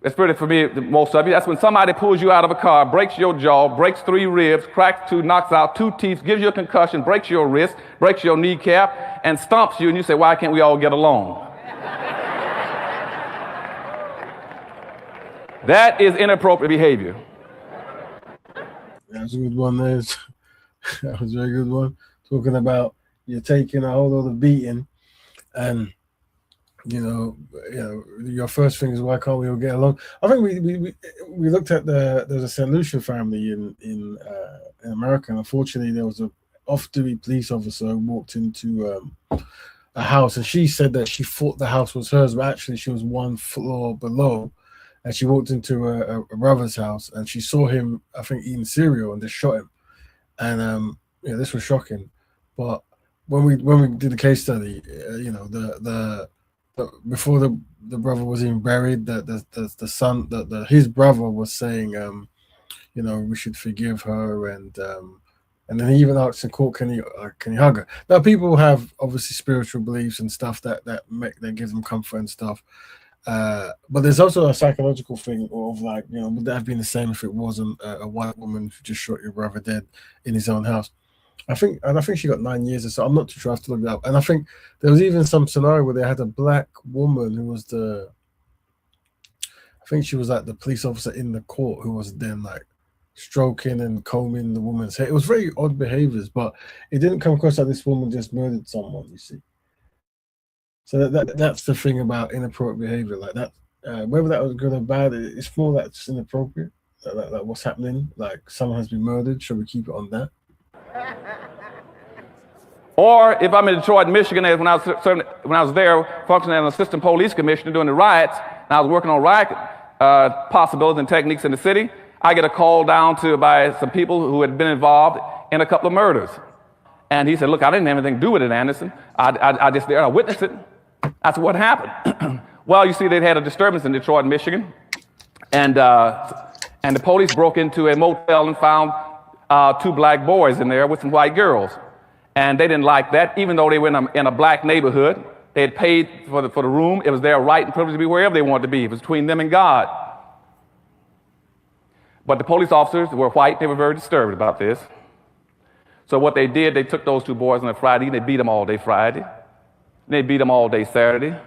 It's pretty familiar to most of you. That's when somebody pulls you out of a car, breaks your jaw, breaks 3 ribs, cracks 2, knocks out 2 teeth, gives you a concussion, breaks your wrist, breaks your kneecap, and stomps you, and you say, why can't we all get along? That is inappropriate behavior. That's a good one. That was a very good one. Talking about you're taking a whole lot of beating, and you know, your first thing is why can't we all get along? I think we looked at there's a St. Lucia family in America, and unfortunately there was a off-duty police officer who walked into a house, and she said that she thought the house was hers, but actually she was 1 floor below. And she walked into a brother's house, and she saw him, I think, eating cereal, and just shot him. And this was shocking. But when we did the case study, before the brother was even buried, the son, his brother was saying, we should forgive her, and And then he even asked in court, can you hug her? Now, people have obviously spiritual beliefs and stuff that give them comfort and stuff. But there's also a psychological thing of like, would that have been the same if it wasn't a white woman who just shot your brother dead in his own house? I think she got 9 years or so. I'm not too sure. I have to look it up. And I think there was even some scenario where they had a black woman who was I think she was like the police officer in the court who was then like stroking and combing the woman's hair. It was very odd behaviors, but it didn't come across like this woman just murdered someone, you see. So that's the thing about inappropriate behavior, like that. Whether that was good or bad, it's more that it's inappropriate. Like what's happening? Like someone has been murdered. Should we keep it on that? Or if I'm in Detroit, Michigan, when I was there functioning as an assistant police commissioner during the riots, and I was working on riot possibilities and techniques in the city, I get a call down by some people who had been involved in a couple of murders. And he said, look, I didn't have anything to do with it, Anderson. I just there, I witnessed it. That's what happened. Well, you see, they'd had a disturbance in Detroit, Michigan. And the police broke into a motel and found 2 black boys in there with some white girls. And they didn't like that, even though they were in a black neighborhood. They had paid for the room. It was their right and privilege to be wherever they wanted to be. It was between them and God. But the police officers were white. They were very disturbed about this. So what they did, they took those 2 boys on a Friday, and they beat them all day Friday. They beat them all day Saturday.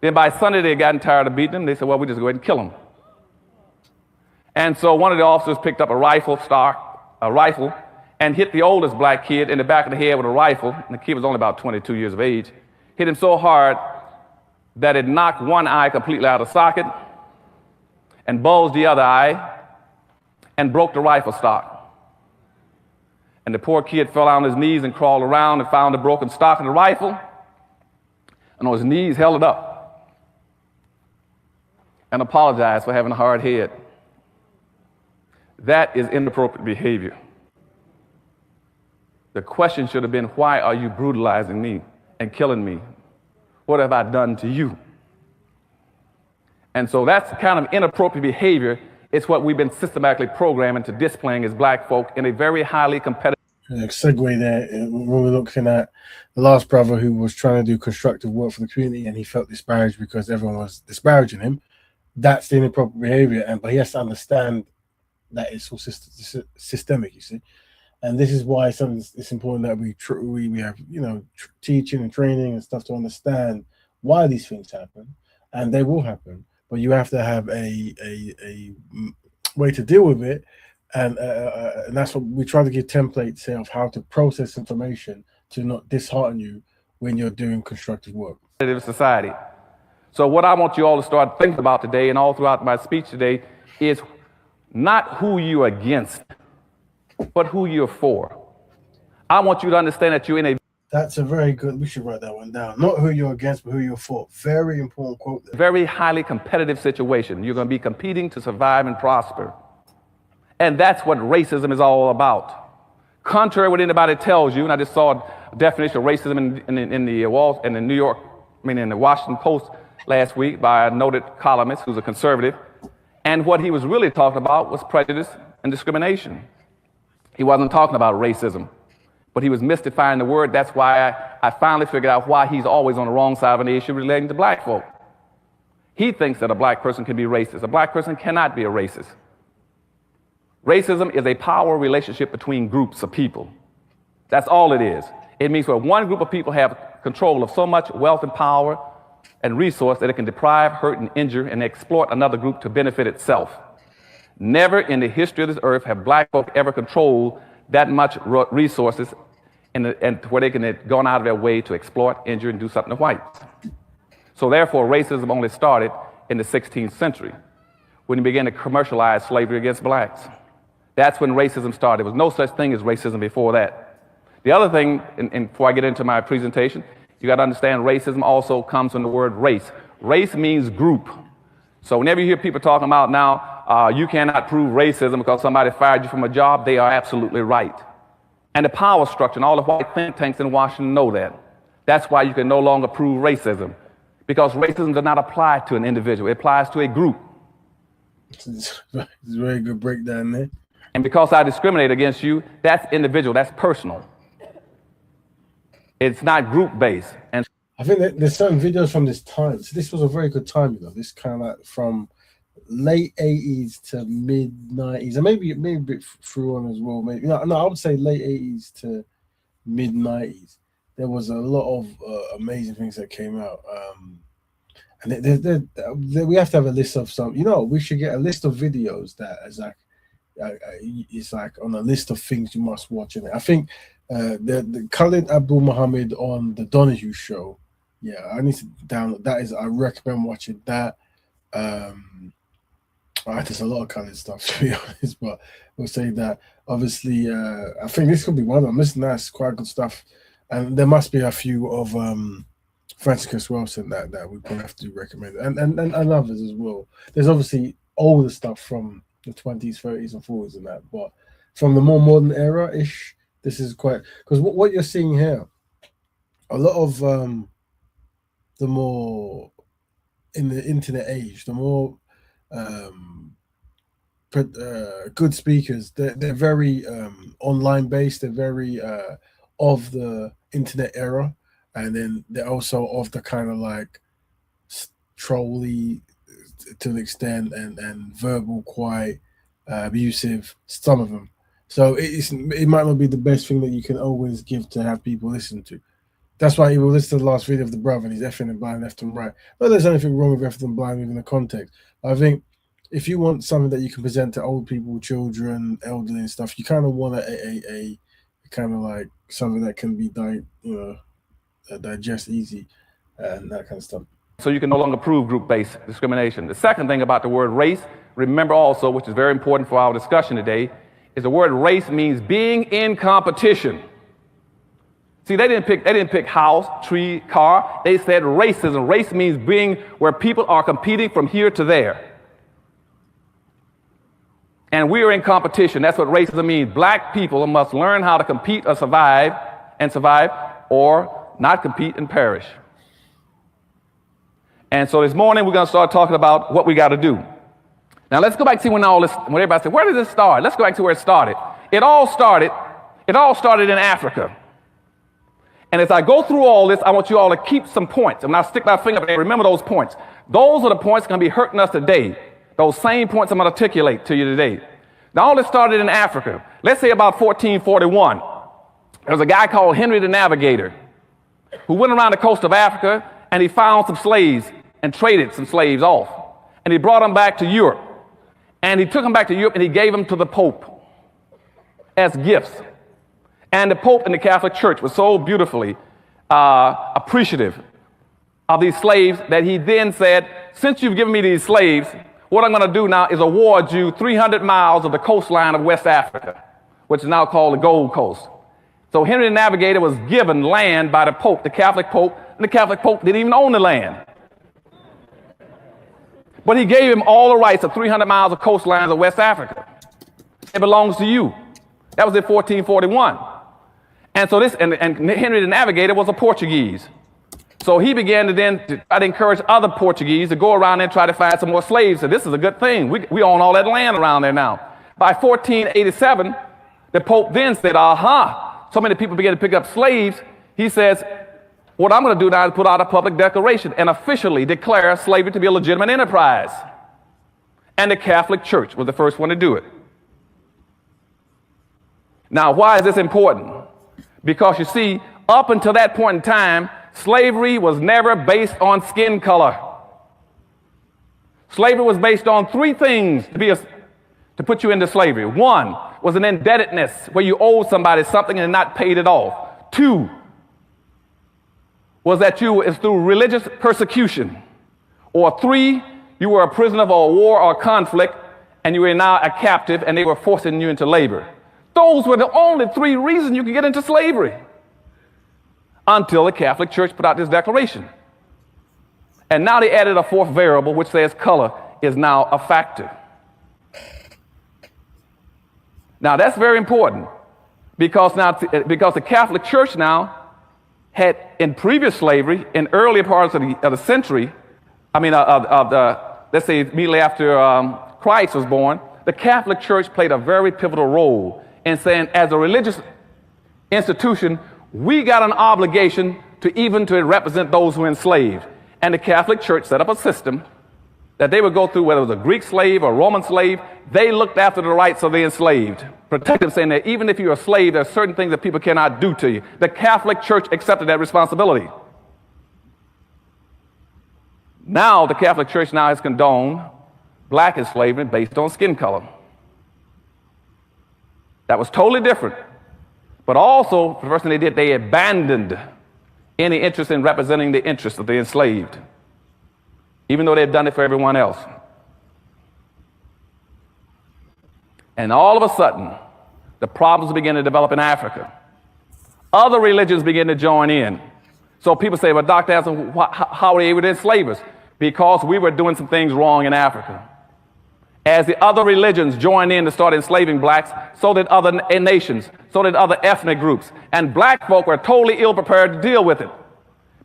Then by Sunday, they had gotten tired of beating them. They said, well, we just go ahead and kill them. And so one of the officers picked up a rifle, and hit the oldest black kid in the back of the head with a rifle. And the kid was only about 22 years of age. Hit him so hard that it knocked one eye completely out of socket and bulged the other eye and broke the rifle stock. And the poor kid fell on his knees and crawled around and found the broken stock of the rifle, and on his knees held it up and apologized for having a hard head. That is inappropriate behavior. The question should have been, why are you brutalizing me and killing me? What have I done to you? And so that's kind of inappropriate behavior. It's what we've been systematically programming to displaying as black folk in a very highly competitive. Segue there. When we're looking at the last brother who was trying to do constructive work for the community and he felt disparaged because everyone was disparaging him, that's the inappropriate behavior. But he has to understand that it's all systemic, you see. And this is why it's important that we have teaching and training and stuff to understand why these things happen, and they will happen. But you have to have a way to deal with it, and that's what we try to give templates here of how to process information to not dishearten you when you're doing constructive work. Society. So what I want you all to start thinking about today and all throughout my speech today is not who you're against, but who you're for. I want you to understand that you're in a... That's a very good, we should write that one down. Not who you're against, but who you're for. Very important quote there. Very highly competitive situation. You're going to be competing to survive and prosper. And that's what racism is all about. Contrary to what anybody tells you, and I just saw a definition of racism in the Washington Post last week by a noted columnist who's a conservative. And what he was really talking about was prejudice and discrimination. He wasn't talking about racism, but he was mystifying the word. That's why I finally figured out why he's always on the wrong side of an issue relating to black folk. He thinks that a black person can be racist. A black person cannot be a racist. Racism is a power relationship between groups of people. That's all it is. It means where one group of people have control of so much wealth and power and resource that it can deprive, hurt, and injure and exploit another group to benefit itself. Never in the history of this earth have black folk ever controlled that much resources and where they can have gone out of their way to exploit, injure, and do something to whites. So therefore, racism only started in the 16th century when he began to commercialize slavery against blacks. That's when racism started. There was no such thing as racism before that. The other thing, and before I get into my presentation, you got to understand racism also comes from the word race. Race means group. So whenever you hear people talking about now, you cannot prove racism because somebody fired you from a job, they are absolutely right. And the power structure and all the white think tanks in Washington know that. That's why you can no longer prove racism, because racism does not apply to an individual. It applies to a group. It's a very good breakdown there. And because I discriminate against you, that's individual, that's personal. It's not group-based. And I think that there's certain videos from this time. So this was a very good time, you know. This kind of like from late 80s to mid 90s, and maybe a bit through on as well. Maybe no, I would say late 80s to mid 90s. There was a lot of amazing things that came out. And we have to have a list of some. You know, we should get a list of videos that is like it's like on a list of things you must watch. And I think the Khalid Abdul Muhammad on the Donahue show. Yeah, I need to download that. I recommend watching that. There's a lot of Khalid stuff to be honest, but we'll say that obviously I think this could be one of them. Listen, that's quite good stuff, and there must be a few of Francis Wilson that we probably have to recommend, and others as well. There's obviously older stuff from the 20s, 30s, and 40s and that, but from the more modern era ish, this is quite, because what you're seeing here, a lot of the more in the internet age, the more good speakers, they're very online based, they're very of the internet era, and then they're also of the kind of like trolly to an extent, and verbal, quite abusive, some of them. So it might not be the best thing that you can always give to have people listen to. That's why he will listen to the last video of the brother and he's effing and blind left and right. Not that there's anything wrong with effing and blind within the context. I think if you want something that you can present to old people, children, elderly and stuff, you kind of want a kind of like something that can be digest easy and that kind of stuff. so you can no longer prove group-based discrimination. The second thing about the word race, remember also, which is very important for our discussion today, is the word race means being in competition. See, they didn't pick house, tree, car. They said racism. Race means being where people are competing from here to there. And we are in competition. That's what racism means. Black people must learn how to compete or survive, or not compete and perish. And so this morning we're going to start talking about what we got to do. Now let's go back to see when everybody said, where did this start? Let's go back to where it started. It all started in Africa. And as I go through all this, I want you all to keep some points. And I'll stick my finger up and remember those points. Those are the points going to be hurting us today. Those same points I'm going to articulate to you today. Now, all this started in Africa. Let's say about 1441. There was a guy called Henry the Navigator who went around the coast of Africa and he found some slaves and traded some slaves off. And he brought them back to Europe. And he took them back to Europe and he gave them to the Pope as gifts. And the Pope in the Catholic Church was so beautifully appreciative of these slaves that he then said, since you've given me these slaves, what I'm going to do now is award you 300 miles of the coastline of West Africa, which is now called the Gold Coast. So Henry the Navigator was given land by the Pope, the Catholic Pope, and the Catholic Pope didn't even own the land. But he gave him all the rights of 300 miles of coastlines of West Africa. It belongs to you. That was in 1441. And so and Henry the Navigator was a Portuguese. So he began to then try to encourage other Portuguese to go around and try to find some more slaves. So this is a good thing. We own all that land around there now. By 1487, the Pope then said, so many people began to pick up slaves. He says, what I'm going to do now is put out a public declaration and officially declare slavery to be a legitimate enterprise. And the Catholic Church was the first one to do it. Now, why is this important? Because you see, up until that point in time, slavery was never based on skin color. Slavery was based on three things to put you into slavery. One was an indebtedness, where you owed somebody something and not paid it off. Two was that you is through religious persecution. Or three, you were a prisoner of a war or conflict, and you were now a captive, and they were forcing you into labor. Those were the only three reasons you could get into slavery until the Catholic Church put out this declaration. And now they added a fourth variable, which says color is now a factor. Now that's very important because the Catholic Church now had, in previous slavery, in earlier parts of the century, let's say immediately after Christ was born, the Catholic Church played a very pivotal role in saying, as a religious institution, we got an obligation to represent those who were enslaved. And the Catholic Church set up a system that they would go through, whether it was a Greek slave or a Roman slave. They looked after the rights of the enslaved, protect them, saying that even if you're a slave, there are certain things that people cannot do to you. The Catholic Church accepted that responsibility. Now, the Catholic Church now has condoned black enslavement based on skin color. That was totally different. But also, the first thing they did, they abandoned any interest in representing the interests of the enslaved, even though they've done it for everyone else. And all of a sudden, the problems begin to develop in Africa. Other religions begin to join in. So people say, well, Dr. Anderson, how were they able to enslave us? Because we were doing some things wrong in Africa. As the other religions joined in to start enslaving blacks, so did other nations, so did other ethnic groups. And black folk were totally ill-prepared to deal with it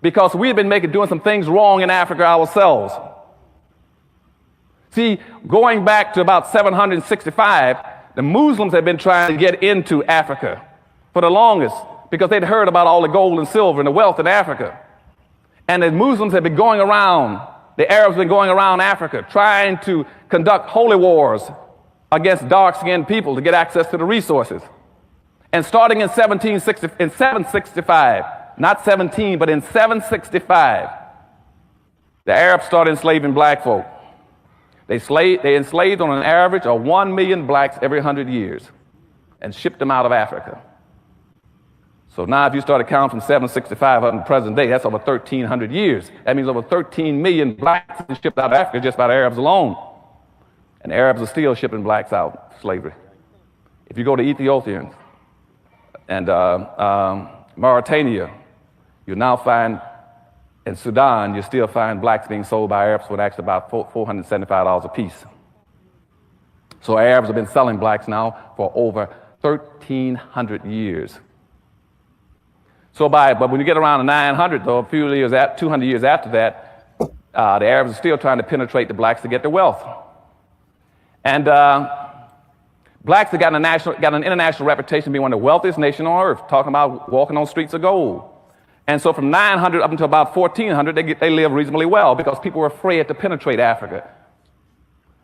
because we had been doing some things wrong in Africa ourselves. See, going back to about 765, the Muslims had been trying to get into Africa for the longest because they'd heard about all the gold and silver and the wealth in Africa. And the Muslims had been going around, the Arabs had been going around Africa trying to conduct holy wars against dark-skinned people to get access to the resources. And starting in 765, not 17, but in 765, the Arabs started enslaving black folk. They enslaved on an average of 1 million blacks every 100 years and shipped them out of Africa. So now if you start counting from 765 up to the present day, that's over 1,300 years. That means over 13 million blacks have been shipped out of Africa just by the Arabs alone. And Arabs are still shipping blacks out, slavery. If you go to Ethiopia and Mauritania, you now find, in Sudan, you still find blacks being sold by Arabs for actually about $475 a piece. So Arabs have been selling blacks now for over 1,300 years. But when you get around to 900, though, 200 years after that, the Arabs are still trying to penetrate the blacks to get their wealth. And blacks have gotten an international reputation of being one of the wealthiest nations on earth, talking about walking on streets of gold. And so from 900 up until about 1400, they lived reasonably well because people were afraid to penetrate Africa.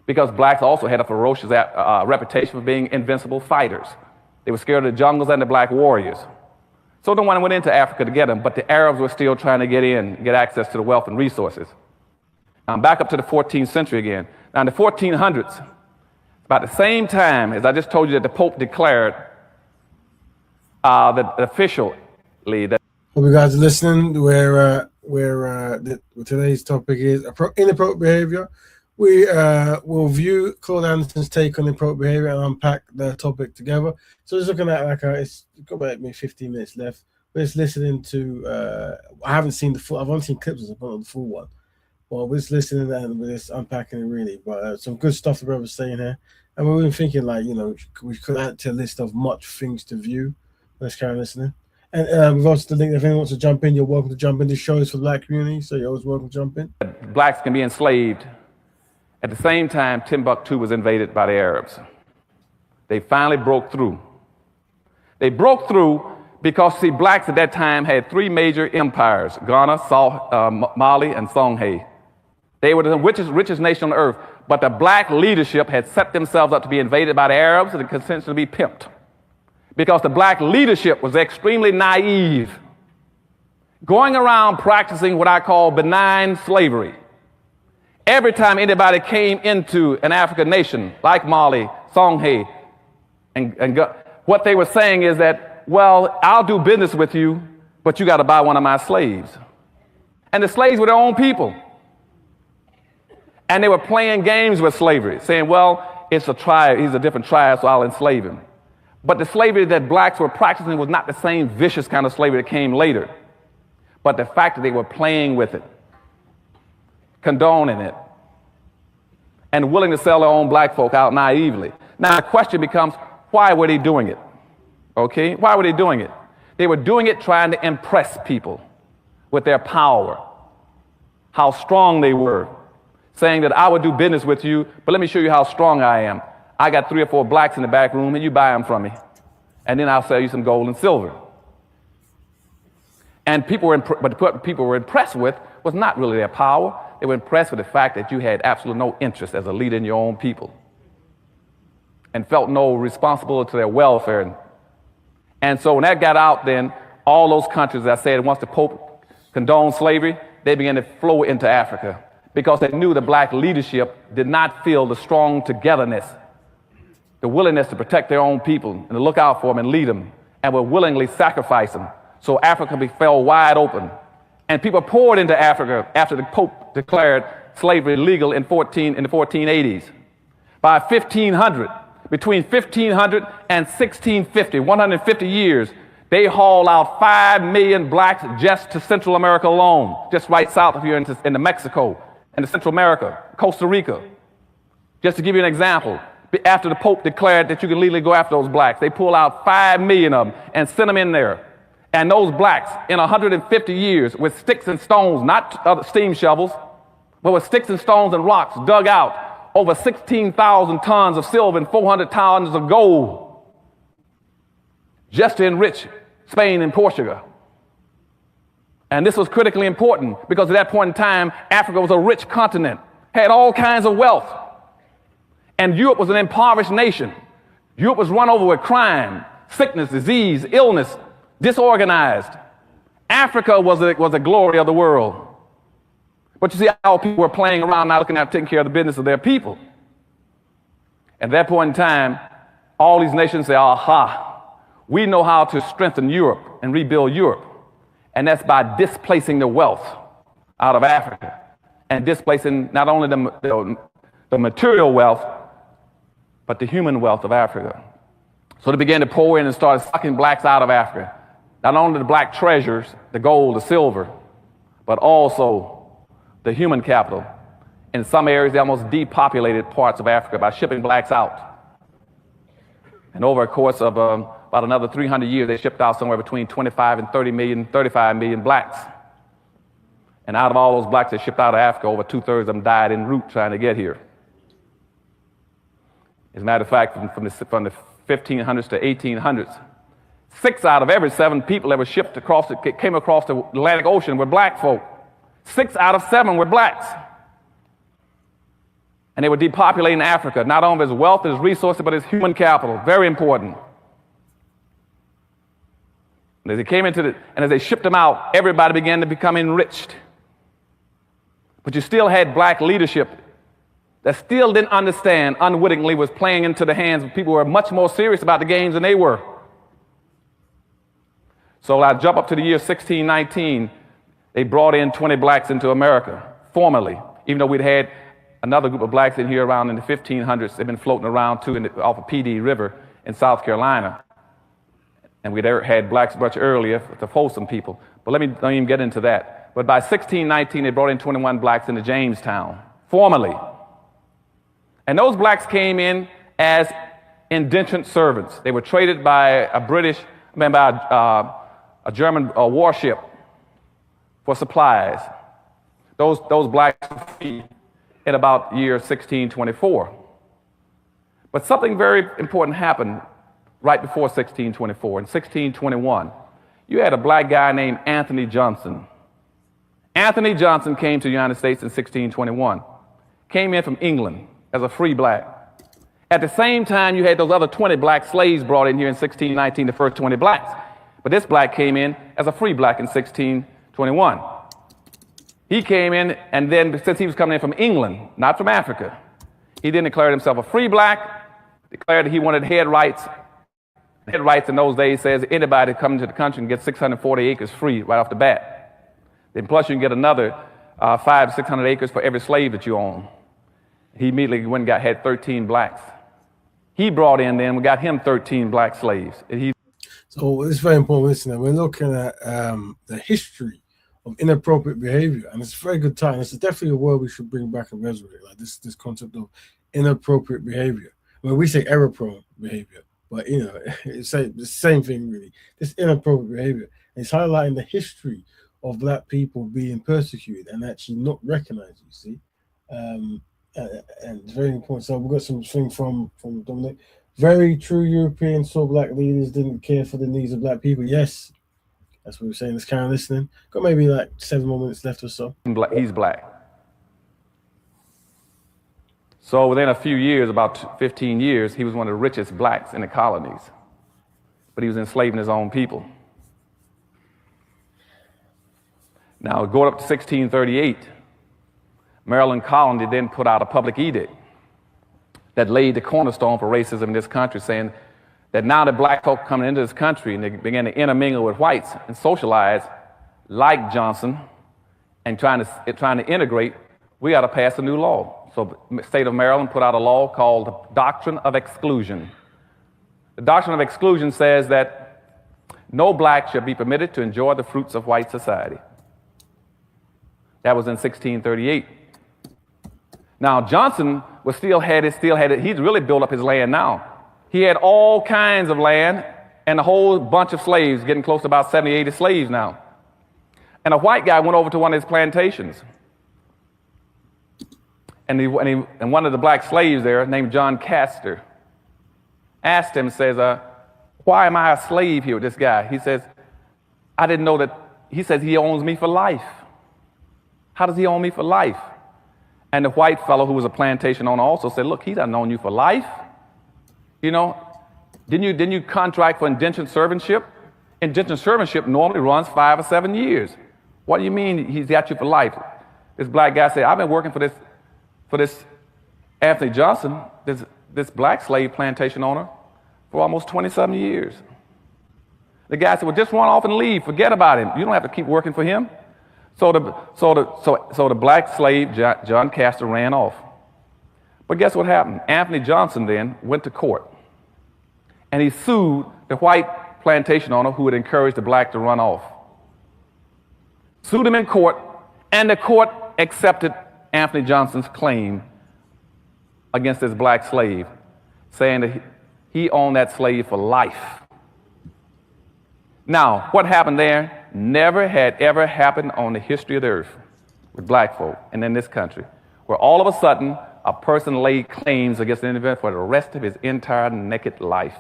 Because blacks also had a ferocious reputation for being invincible fighters. They were scared of the jungles and the black warriors. So no one went into Africa to get them, but the Arabs were still trying to get access to the wealth and resources. Now back up to the 14th century again. Now in the 1400s, about the same time as I just told you that the Pope declared that officially that. Hope you guys are listening. Where today's topic is inappropriate behavior. We will view Claude Anderson's take on inappropriate behavior and unpack the topic together. So just looking at it's got about maybe 15 minutes left. We're just listening to. I haven't seen the full. I've only seen clips of the full one. Well, we're just listening and we're just unpacking it really. But some good stuff the brother's saying here, and we've been thinking we could add to a list of much things to view. Let's carry on listening. And we've also the link. If anyone wants to jump in, you're welcome to jump in. This show is for the black community, so you're always welcome to jump in. Blacks can be enslaved. At the same time, Timbuktu was invaded by the Arabs. They finally broke through. They broke through because, see, blacks at that time had three major empires: Ghana, Mali, and Songhai. They were the richest nation on earth, but the black leadership had set themselves up to be invaded by the Arabs and consented to be pimped. Because the black leadership was extremely naive, going around practicing what I call benign slavery. Every time anybody came into an African nation like Mali, Songhai, and what they were saying is that, well, I'll do business with you, but you got to buy one of my slaves. And the slaves were their own people. And they were playing games with slavery, saying, well, it's a tribe, he's a different tribe, so I'll enslave him. But the slavery that blacks were practicing was not the same vicious kind of slavery that came later, but the fact that they were playing with it, condoning it, and willing to sell their own black folk out naively. Now the question becomes, why were they doing it? Okay, why were they doing it? They were doing it trying to impress people with their power, how strong they were, saying that I would do business with you, but let me show you how strong I am. I got 3 or 4 blacks in the back room, and you buy them from me. And then I'll sell you some gold and silver. And what people were impressed with was not really their power. They were impressed with the fact that you had absolutely no interest as a leader in your own people and felt no responsibility to their welfare. And so when that got out, then all those countries, as I said, once the Pope condoned slavery, they began to flow into Africa because they knew the black leadership did not feel the strong togetherness, the willingness to protect their own people and to look out for them and lead them, and would willingly sacrifice them. So Africa fell wide open. And people poured into Africa after the Pope declared slavery legal in the 1480s. By 1500, between 1500 and 1650, 150 years, they hauled out 5 million blacks just to Central America alone, just right south of here into Mexico, into Central America, Costa Rica. Just to give you an example, after the Pope declared that you could legally go after those blacks, they pulled out 5 million of them and sent them in there. And those blacks, in 150 years, with sticks and stones, not steam shovels, but with sticks and stones and rocks, dug out over 16,000 tons of silver and 400 tons of gold, just to enrich Spain and Portugal. And this was critically important because at that point in time, Africa was a rich continent, had all kinds of wealth. And Europe was an impoverished nation. Europe was run over with crime, sickness, disease, illness, disorganized. Africa was the glory of the world. But you see how people were playing around, not looking at taking care of the business of their people. At that point in time, all these nations say, aha, we know how to strengthen Europe and rebuild Europe. And that's by displacing the wealth out of Africa and displacing not only the material wealth, but the human wealth of Africa. So they began to pour in and started sucking blacks out of Africa. Not only the black treasures, the gold, the silver, but also the human capital. In some areas, they almost depopulated parts of Africa by shipping blacks out. And over a course of about another 300 years, they shipped out somewhere between 25 and 35 million blacks. And out of all those blacks that shipped out of Africa, over 2/3 of them died en route trying to get here. As a matter of fact, from the 1500s to 1800s, 6 out of every 7 people that were shipped came across the Atlantic Ocean were black folk. 6 out of 7 were blacks. And they were depopulating Africa, not only as wealth, as resources, but as human capital. Very important. And as they came and as they shipped them out, everybody began to become enriched. But you still had black leadership that still didn't understand, unwittingly was playing into the hands of people who were much more serious about the games than they were. So I jump up to the year 1619, they brought in 20 blacks into America, formally, even though we'd had another group of blacks in here around in the 1500s. They've been floating around too off of PD River in South Carolina. And we'd had blacks much earlier, the Folsom people. But let me don't even get into that. But by 1619, they brought in 21 blacks into Jamestown, formally. And those blacks came in as indentured servants. They were traded by a German warship for supplies. Those blacks were free in about year 1624. But something very important happened right before 1624. In 1621, you had a black guy named Anthony Johnson. Anthony Johnson came to the United States in 1621, came in from England as a free black. At the same time, you had those other 20 black slaves brought in here in 1619, the first 20 blacks. But this black came in as a free black in 1621. He came in, and then since he was coming in from England, not from Africa, he then declared himself a free black, declared that he wanted head rights. Head rights in those days says anybody coming to the country can get 640 acres free right off the bat. Then plus you can get another 500 to 600 acres for every slave that you own. He immediately went and had 13 blacks. He brought in then, we got him 13 black slaves. So it's very important, listening. We're looking at the history of inappropriate behavior, and it's a very good time. It's definitely a word we should bring back and resurrect, like this concept of inappropriate behavior. Well, we say error-prone behavior, but it's the same thing really. This inappropriate behavior. It's highlighting the history of black people being persecuted and actually not recognized. You see, and and it's very important. So we've got something from Dominic. Very true European saw black leaders didn't care for the needs of black people. Yes, that's what we're saying. Let's carry on listening. Got maybe like 7 more minutes left or so. He's black. So within a few years, about 15 years, he was one of the richest blacks in the colonies. But he was enslaving his own people. Now, going up to 1638, Maryland colony then put out a public edict that laid the cornerstone for racism in this country, saying that now that black folk coming into this country and they began to intermingle with whites and socialize like Johnson and trying to integrate, we got to pass a new law. So the state of Maryland put out a law called the Doctrine of Exclusion. The Doctrine of Exclusion says that no black shall be permitted to enjoy the fruits of white society. That was in 1638. Now, Johnson was still had it, he's really built up his land now. He had all kinds of land and a whole bunch of slaves, getting close to about 70, 80 slaves now. And a white guy went over to one of his plantations. And one of the black slaves there, named John Castor, asked him, says, why am I a slave here with this guy? He says, I didn't know that. He says, he owns me for life. How does he own me for life? And the white fellow who was a plantation owner also said, look, he doesn't own you for life. You know, didn't you contract for indentured servantship? Indentured servantship normally runs 5 or 7 years. What do you mean he's got you for life? This black guy said, I've been working for this Anthony Johnson, this black slave plantation owner, for almost 27 years. The guy said, well, just run off and leave. Forget about him. You don't have to keep working for him. So the black slave, John Castor, ran off. But guess what happened? Anthony Johnson then went to court, and he sued the white plantation owner who had encouraged the black to run off. Sued him in court, and the court accepted Anthony Johnson's claim against this black slave, saying that he owned that slave for life. Now, what happened there never had ever happened on the history of the earth with black folk and in this country, where all of a sudden a person laid claims against an individual for the rest of his entire naked life.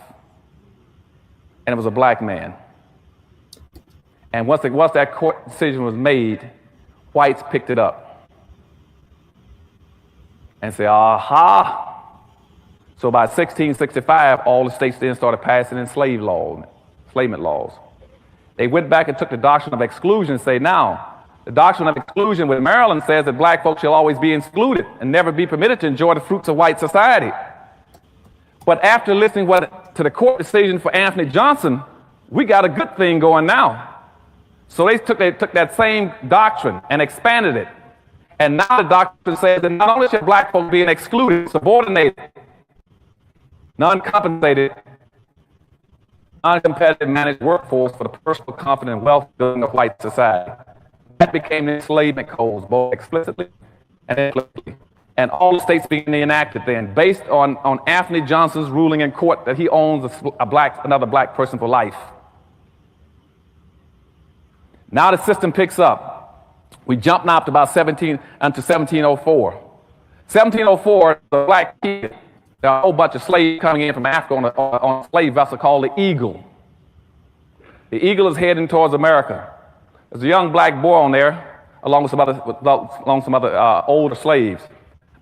And it was a black man. And once that court decision was made, whites picked it up and said, aha. So by 1665, all the states then started passing enslavement laws. They went back and took the doctrine of exclusion and say, now, the doctrine of exclusion with Maryland says that black folks shall always be excluded and never be permitted to enjoy the fruits of white society. But after listening to the court decision for Anthony Johnson, we got a good thing going now. So they took that same doctrine and expanded it. And now the doctrine says that not only should black folks be excluded, subordinated, non-compensated, non-competitive managed workforce for the personal confidence and wealth building of white society. That became the enslavement codes, both explicitly and implicitly. And all the states began to enact it then, based on Anthony Johnson's ruling in court that he owns another black person for life. Now the system picks up. We jump now to about 1704. 1704, the black kid, there are a whole bunch of slaves coming in from Africa on a slave vessel called the Eagle. The Eagle is heading towards America. There's a young black boy on there, along with some other older slaves.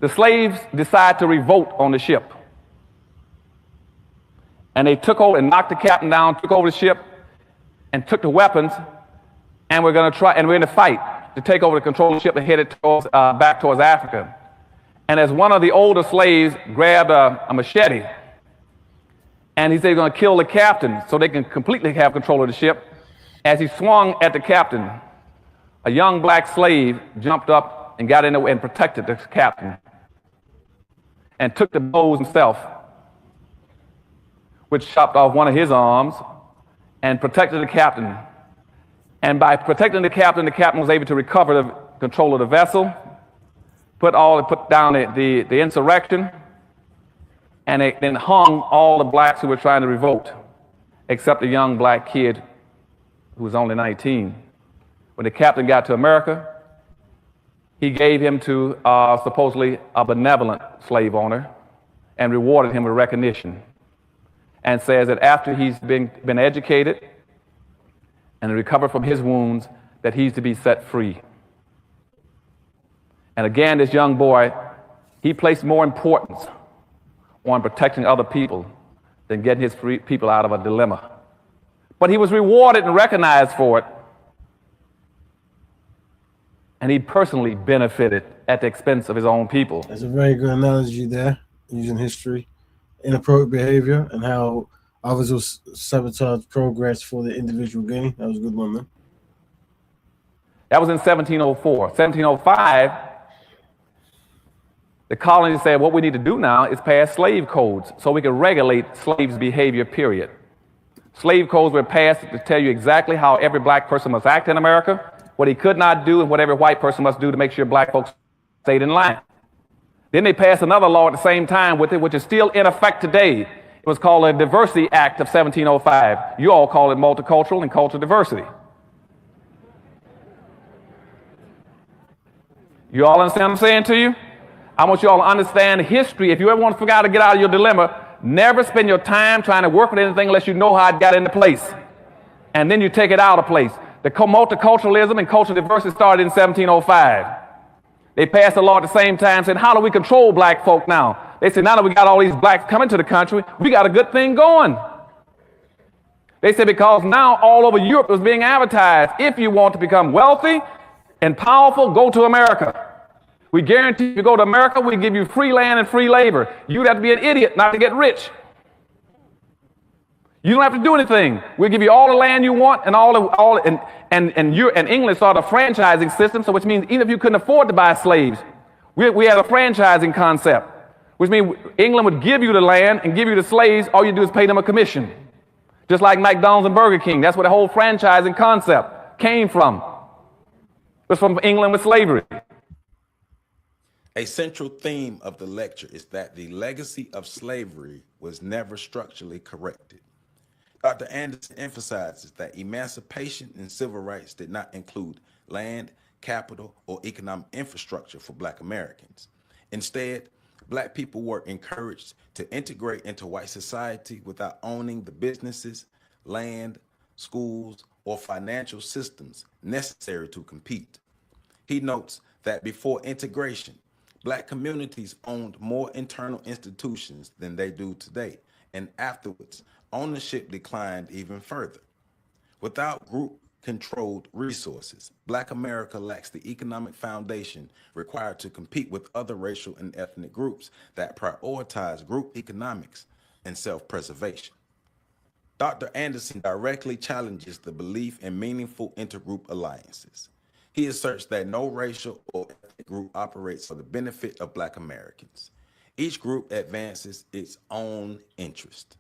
The slaves decide to revolt on the ship. And they took over and knocked the captain down, took over the ship, and took the weapons, and we're going to fight to take over the control of the ship and head it back towards Africa. And as one of the older slaves grabbed a machete, and he said he's going to kill the captain so they can completely have control of the ship. As he swung at the captain, a young black slave jumped up and got in there and protected the captain and took the blows himself, which chopped off one of his arms and protected the captain. And by protecting the captain was able to recover the control of the vessel, put down the insurrection, and they then hung all the blacks who were trying to revolt, except the young black kid who was only 19. When the captain got to America, He gave him to supposedly a benevolent slave owner and rewarded him with recognition, and says that after he's been educated and recovered from his wounds, that he's to be set free. And again, this young boy, he placed more importance on protecting other people than getting his people out of a dilemma. But he was rewarded and recognized for it. And he personally benefited at the expense of his own people. That's a very good analogy there, using history, inappropriate behavior, and how others will sabotage progress for the individual gain. That was a good one, man. That was in 1704. 1705, the colonies said, what we need to do now is pass slave codes so we can regulate slaves' behavior, period. Slave codes were passed to tell you exactly how every black person must act in America, what he could not do, and what every white person must do to make sure black folks stayed in line. Then they passed another law at the same time with it, which is still in effect today. It was called a Diversity Act of 1705. You all call it multicultural and cultural diversity. You all understand what I'm saying to you? I want you all to understand history. If you ever want to figure out how to get out of your dilemma, never spend your time trying to work with anything unless you know how it got into place. And then you take it out of place. The multiculturalism and cultural diversity started in 1705. They passed a law at the same time saying, how do we control black folk now? They said, now that we got all these blacks coming to the country, we got a good thing going. They said, because now all over Europe was being advertised, if you want to become wealthy and powerful, go to America. We guarantee if you go to America, we give you free land and free labor. You'd have to be an idiot not to get rich. You don't have to do anything. We'll give you all the land you want and England started a franchising system, so which means even if you couldn't afford to buy slaves, we had a franchising concept, which means England would give you the land and give you the slaves. All you do is pay them a commission, just like McDonald's and Burger King. That's where the whole franchising concept came from. It was from England with slavery. A central theme of the lecture is that the legacy of slavery was never structurally corrected. Dr. Anderson emphasizes that emancipation and civil rights did not include land, capital, or economic infrastructure for Black Americans. Instead, Black people were encouraged to integrate into white society without owning the businesses, land, schools, or financial systems necessary to compete. He notes that before integration, Black communities owned more internal institutions than they do today, and afterwards, ownership declined even further. Without group-controlled resources, Black America lacks the economic foundation required to compete with other racial and ethnic groups that prioritize group economics and self-preservation. Dr. Anderson directly challenges the belief in meaningful intergroup alliances. He asserts that no racial or ethnic group operates for the benefit of Black Americans. Each group advances its own interest.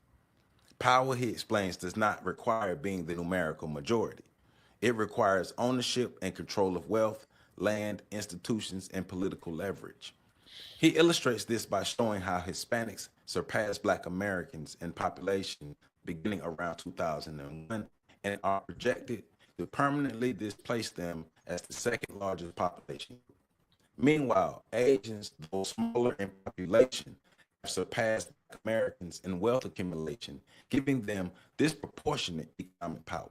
Power, he explains, does not require being the numerical majority. It requires ownership and control of wealth, land, institutions, and political leverage. He illustrates this by showing how Hispanics surpassed Black Americans in population beginning around 2001 and are projected to permanently displace them as the second largest population. Meanwhile, Asians, though smaller in population, have surpassed Americans in wealth accumulation, giving them disproportionate economic power.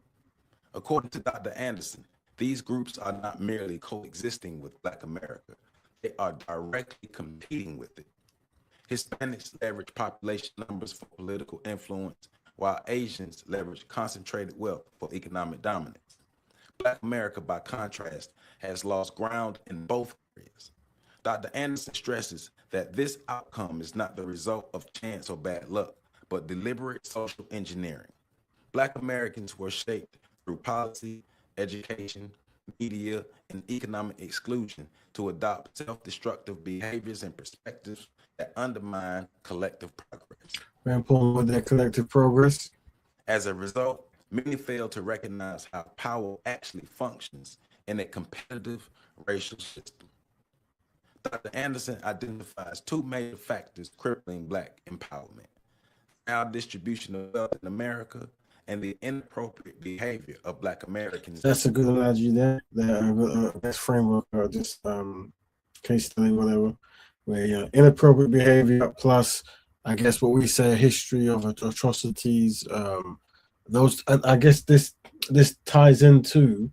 According to Dr. Anderson, these groups are not merely coexisting with Black America, they are directly competing with it. Hispanics leverage population numbers for political influence, while Asians leverage concentrated wealth for economic dominance. Black America, by contrast, has lost ground in both areas. Dr. Anderson stresses that this outcome is not the result of chance or bad luck, but deliberate social engineering. Black Americans were shaped through policy, education, media, and economic exclusion to adopt self-destructive behaviors and perspectives that undermine collective progress. Very important with that collective progress. As a result, many fail to recognize how power actually functions in a competitive racial system. Dr. Anderson identifies two major factors crippling Black empowerment: maldistribution of wealth in America and the inappropriate behavior of Black Americans. That's a good analogy there. That's framework or just case study, whatever. Where inappropriate behavior plus, I guess, what we say, a history of atrocities. Those, and I guess this ties into,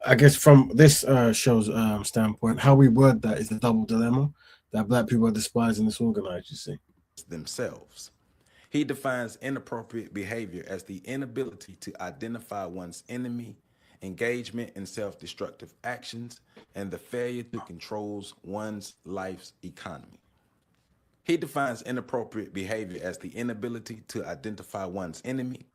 I guess, from this show's standpoint, how we word that is the double dilemma that Black people are despised and disorganized. You see, themselves. He defines inappropriate behavior as the inability to identify one's enemy, engagement in self-destructive actions, and the failure to control one's life's economy. He defines inappropriate behavior as the inability to identify one's enemy,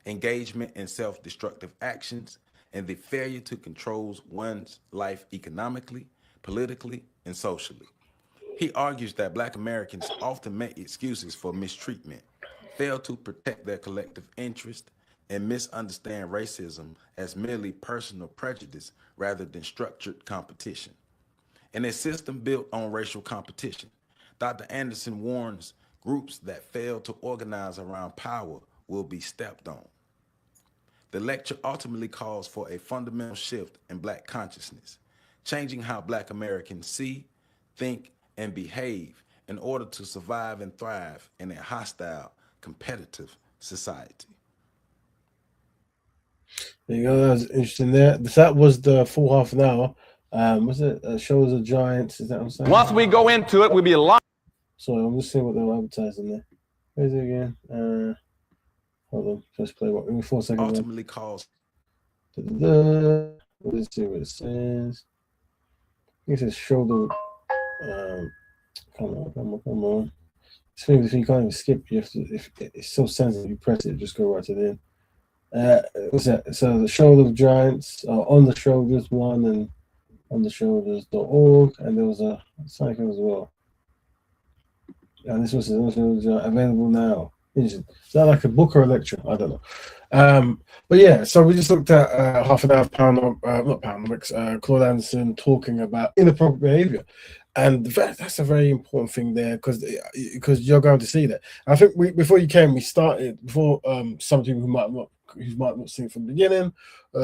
engagement in self-destructive actions, and the failure to control one's life economically, politically, and socially. He argues that Black Americans often make excuses for mistreatment, fail to protect their collective interest, and misunderstand racism as merely personal prejudice rather than structured competition. In a system built on racial competition, Dr. Anderson warns groups that fail to organize around power will be stepped on. The lecture ultimately calls for a fundamental shift in Black consciousness, changing how Black Americans see, think, and behave in order to survive and thrive in a hostile, competitive society. there you go. That was interesting there. That was the full half an hour. Was it Shows of Giants? Is that what I'm saying? Once we go into it, we'll be live. So I'm just seeing what they were advertising there. Where's it again? Hold on. Let's play what? Give me 4 seconds. Ultimately calls. Let's see what it says. I think it says shoulder. Come on. It's you can't even skip. You have to. If it's so sensitive, you press it, just go right to the end. What's that? So the Shoulder of Giants, On the Shoulders one, and on the shoulders.org, and there was a cycle as well. And this was available now. Is that like a book or a lecture? I don't know. But yeah, so we just looked at half an hour of not Poundomics, Claude Anderson talking about inappropriate behavior. And that's a very important thing there because you're going to see that. I think before you came, we started before some people who might not see it from the beginning,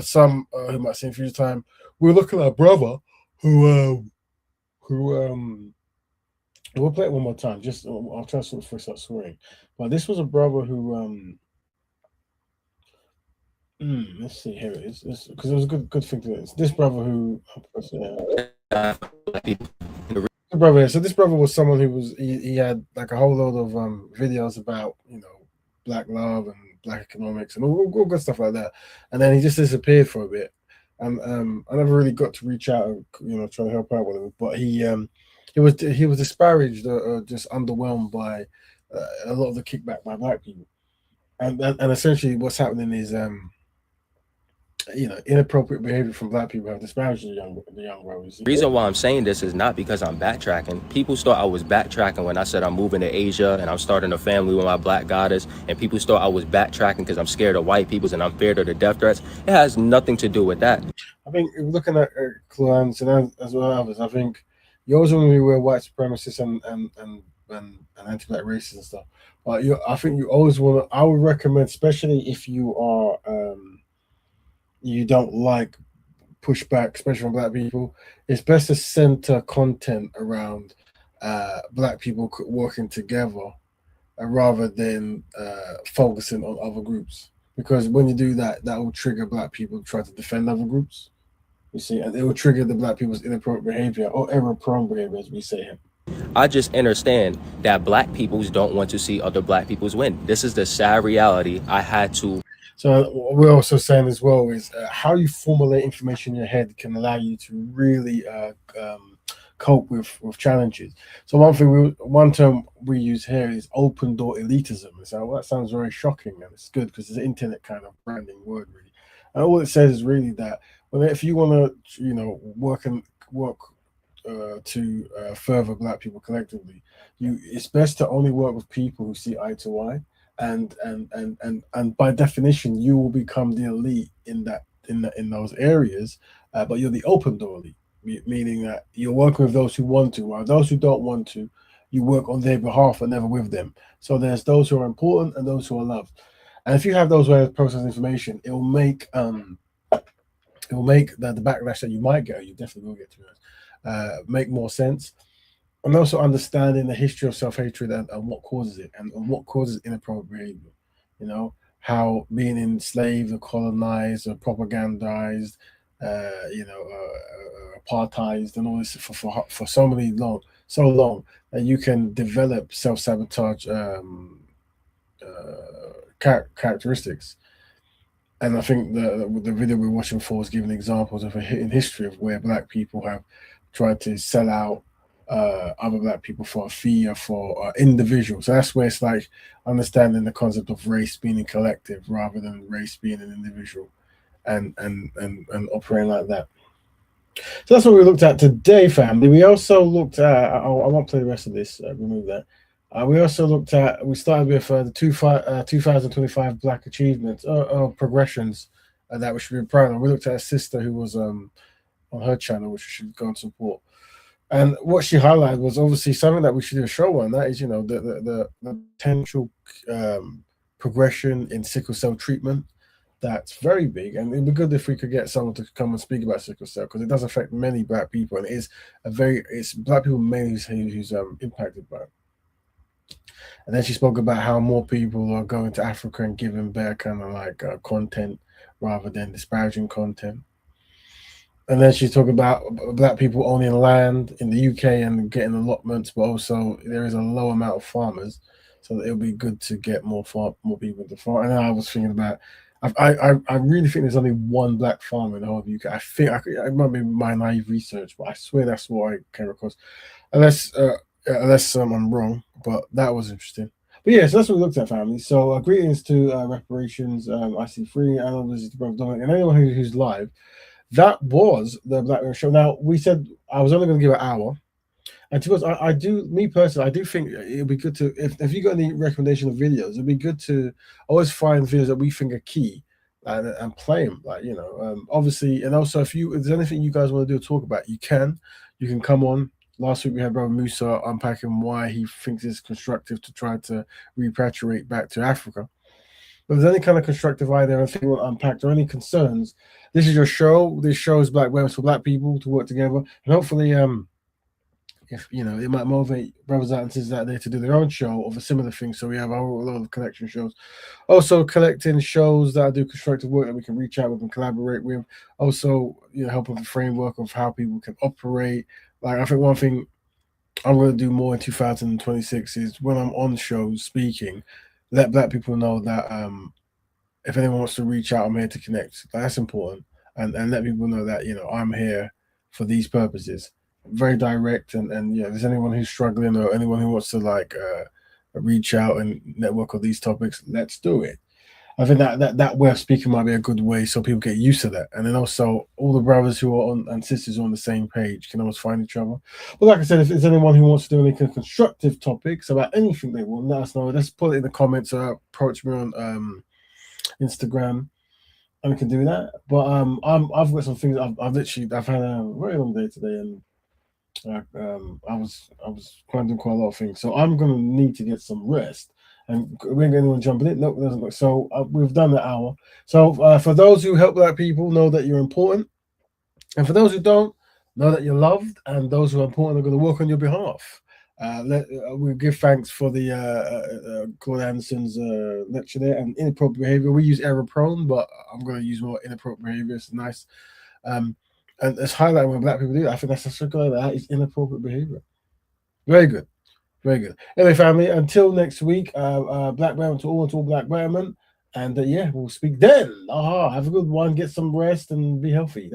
some who might see it for the time. We were looking at a brother who we'll play it one more time. Just I'll try to sort of first start swearing. But this was a brother who let's see here it is because it was a good thing to do. It's this brother who brother. So this brother was someone who he had like a whole load of videos about Black love and Black economics and all good stuff like that, and then he just disappeared for a bit, and I never really got to reach out and try to help out with him. But he was disparaged, just underwhelmed by a lot of the kickback by Black people, and essentially what's happening is inappropriate behavior from Black people have disparaged the young brothers. The reason why I'm saying this is not because I'm backtracking. People thought I was backtracking when I said I'm moving to Asia and I'm starting a family with my Black goddess, and people thought I was backtracking because I'm scared of white people and I'm feared of the death threats. It has nothing to do with that. I think looking at Claude Anderson as well as others, I think you always want to be aware of white supremacists and anti-Black racists and stuff. But I think you always want to. I would recommend, especially if you are you don't like pushback, especially from Black people, it's best to center content around Black people working together rather than focusing on other groups. Because when you do that, that will trigger Black people to try to defend other groups. You see, and it will trigger the Black people's inappropriate behavior or error-prone behavior, as we say here. I just understand that Black peoples don't want to see other Black peoples win. This is the sad reality. I had to. So what we're also saying as well is how you formulate information in your head can allow you to really cope with challenges. So one term we use here is open door elitism. So that sounds very shocking, and it's good because it's an internet kind of branding word, really. And all it says is really that if you want to, work to further Black people collectively, it's best to only work with people who see eye to eye. And by definition, you will become the elite in those areas, but you're the open door elite, meaning that you're working with those who want to, while those who don't want to, you work on their behalf and never with them. So there's those who are important and those who are loved. And if you have those ways of processing information, it will make the backlash that you might get, or you definitely will get, to make more sense. And also understanding the history of self-hatred and what causes it, and what causes inappropriate behavior. You know, how being enslaved or colonized or propagandized, apartheid and all this for so long that you can develop self-sabotage characteristics. And I think the video we're watching before was giving examples of a hidden history of where Black people have tried to sell out other Black people for a fee or for individuals. So that's where it's like understanding the concept of race being a collective rather than race being an individual, and operating like that. So that's what we looked at today, family. We also looked at, I won't play the rest of this, remove that. We started with the 2025 Black achievements, progressions that we should be proud of. We looked at a sister who was on her channel, which we should go and support. And what she highlighted was obviously something that we should do a show on. That is, the potential progression in sickle cell treatment. That's very big, and it'd be good if we could get someone to come and speak about sickle cell, because it does affect many Black people, and it's Black people mainly who's impacted by it. And then she spoke about how more people are going to Africa and giving better kind of like content rather than disparaging content. And then she talked about Black people owning land in the UK and getting allotments, but also there is a low amount of farmers, so it'll be good to get more people to farm. And then I was thinking about, I really think there's only one Black farmer in the whole of the UK. I think it might be my naive research, but I swear that's what I came across. Unless I'm wrong, but that was interesting. But yeah, so that's what we looked at, family. So greetings to reparations. I see free, and obviously to Brother Dominic, and anyone who's live. That was the Black Mirror show. Now, we said I was only going to give an hour. And to us, I do think it'd be good to, if you got any recommendation of videos, it'd be good to always find videos that we think are key and play them. Like, obviously, and also if there's anything you guys want to do, talk about, you can come on. Last week we had Brother Musa unpacking why he thinks it's constructive to try to repatriate back to Africa. But if there's any kind of constructive idea, anything you want unpacked, or any concerns, this is your show. This show is Black Weapons for Black people to work together, and hopefully, if it might motivate brothers and sisters out there to do their own show of a similar thing. So we have a lot of connection shows, also collecting shows that do constructive work that we can reach out with and collaborate with. Also, help with the framework of how people can operate. Like, I think one thing I'm going to do more in 2026 is when I'm on shows speaking, let Black people know that if anyone wants to reach out, I'm here to connect. That's important, and let people know that I'm here for these purposes. Very direct, and if there's anyone who's struggling or anyone who wants to reach out and network on these topics, let's do it. I think that way of speaking might be a good way, so people get used to that. And then also all the brothers who are on and sisters who are on the same page can always find each other. But like I said, if there's anyone who wants to do any constructive topics about anything they want, let us know. Let's put it in the comments or approach me on Instagram, and we can do that. But I've got some things. I've had a very long day today, and I was trying to do quite a lot of things. So I'm gonna need to get some rest. And we're going to jump in it. Nope, it doesn't look. So we've done the hour. So for those who help Black people, know that you're important. And for those who don't, know that you're loved. And those who are important are going to work on your behalf. We give thanks for the Claude Anderson's lecture there, and inappropriate behavior. We use error prone, but I'm going to use more inappropriate behavior. It's nice. And it's highlighting when Black people do. I think that's a circle that is inappropriate behavior. Very good. Very good. Anyway, family, until next week, Black Betterment to all Black Betterment. And we'll speak then. Have a good one. Get some rest and be healthy.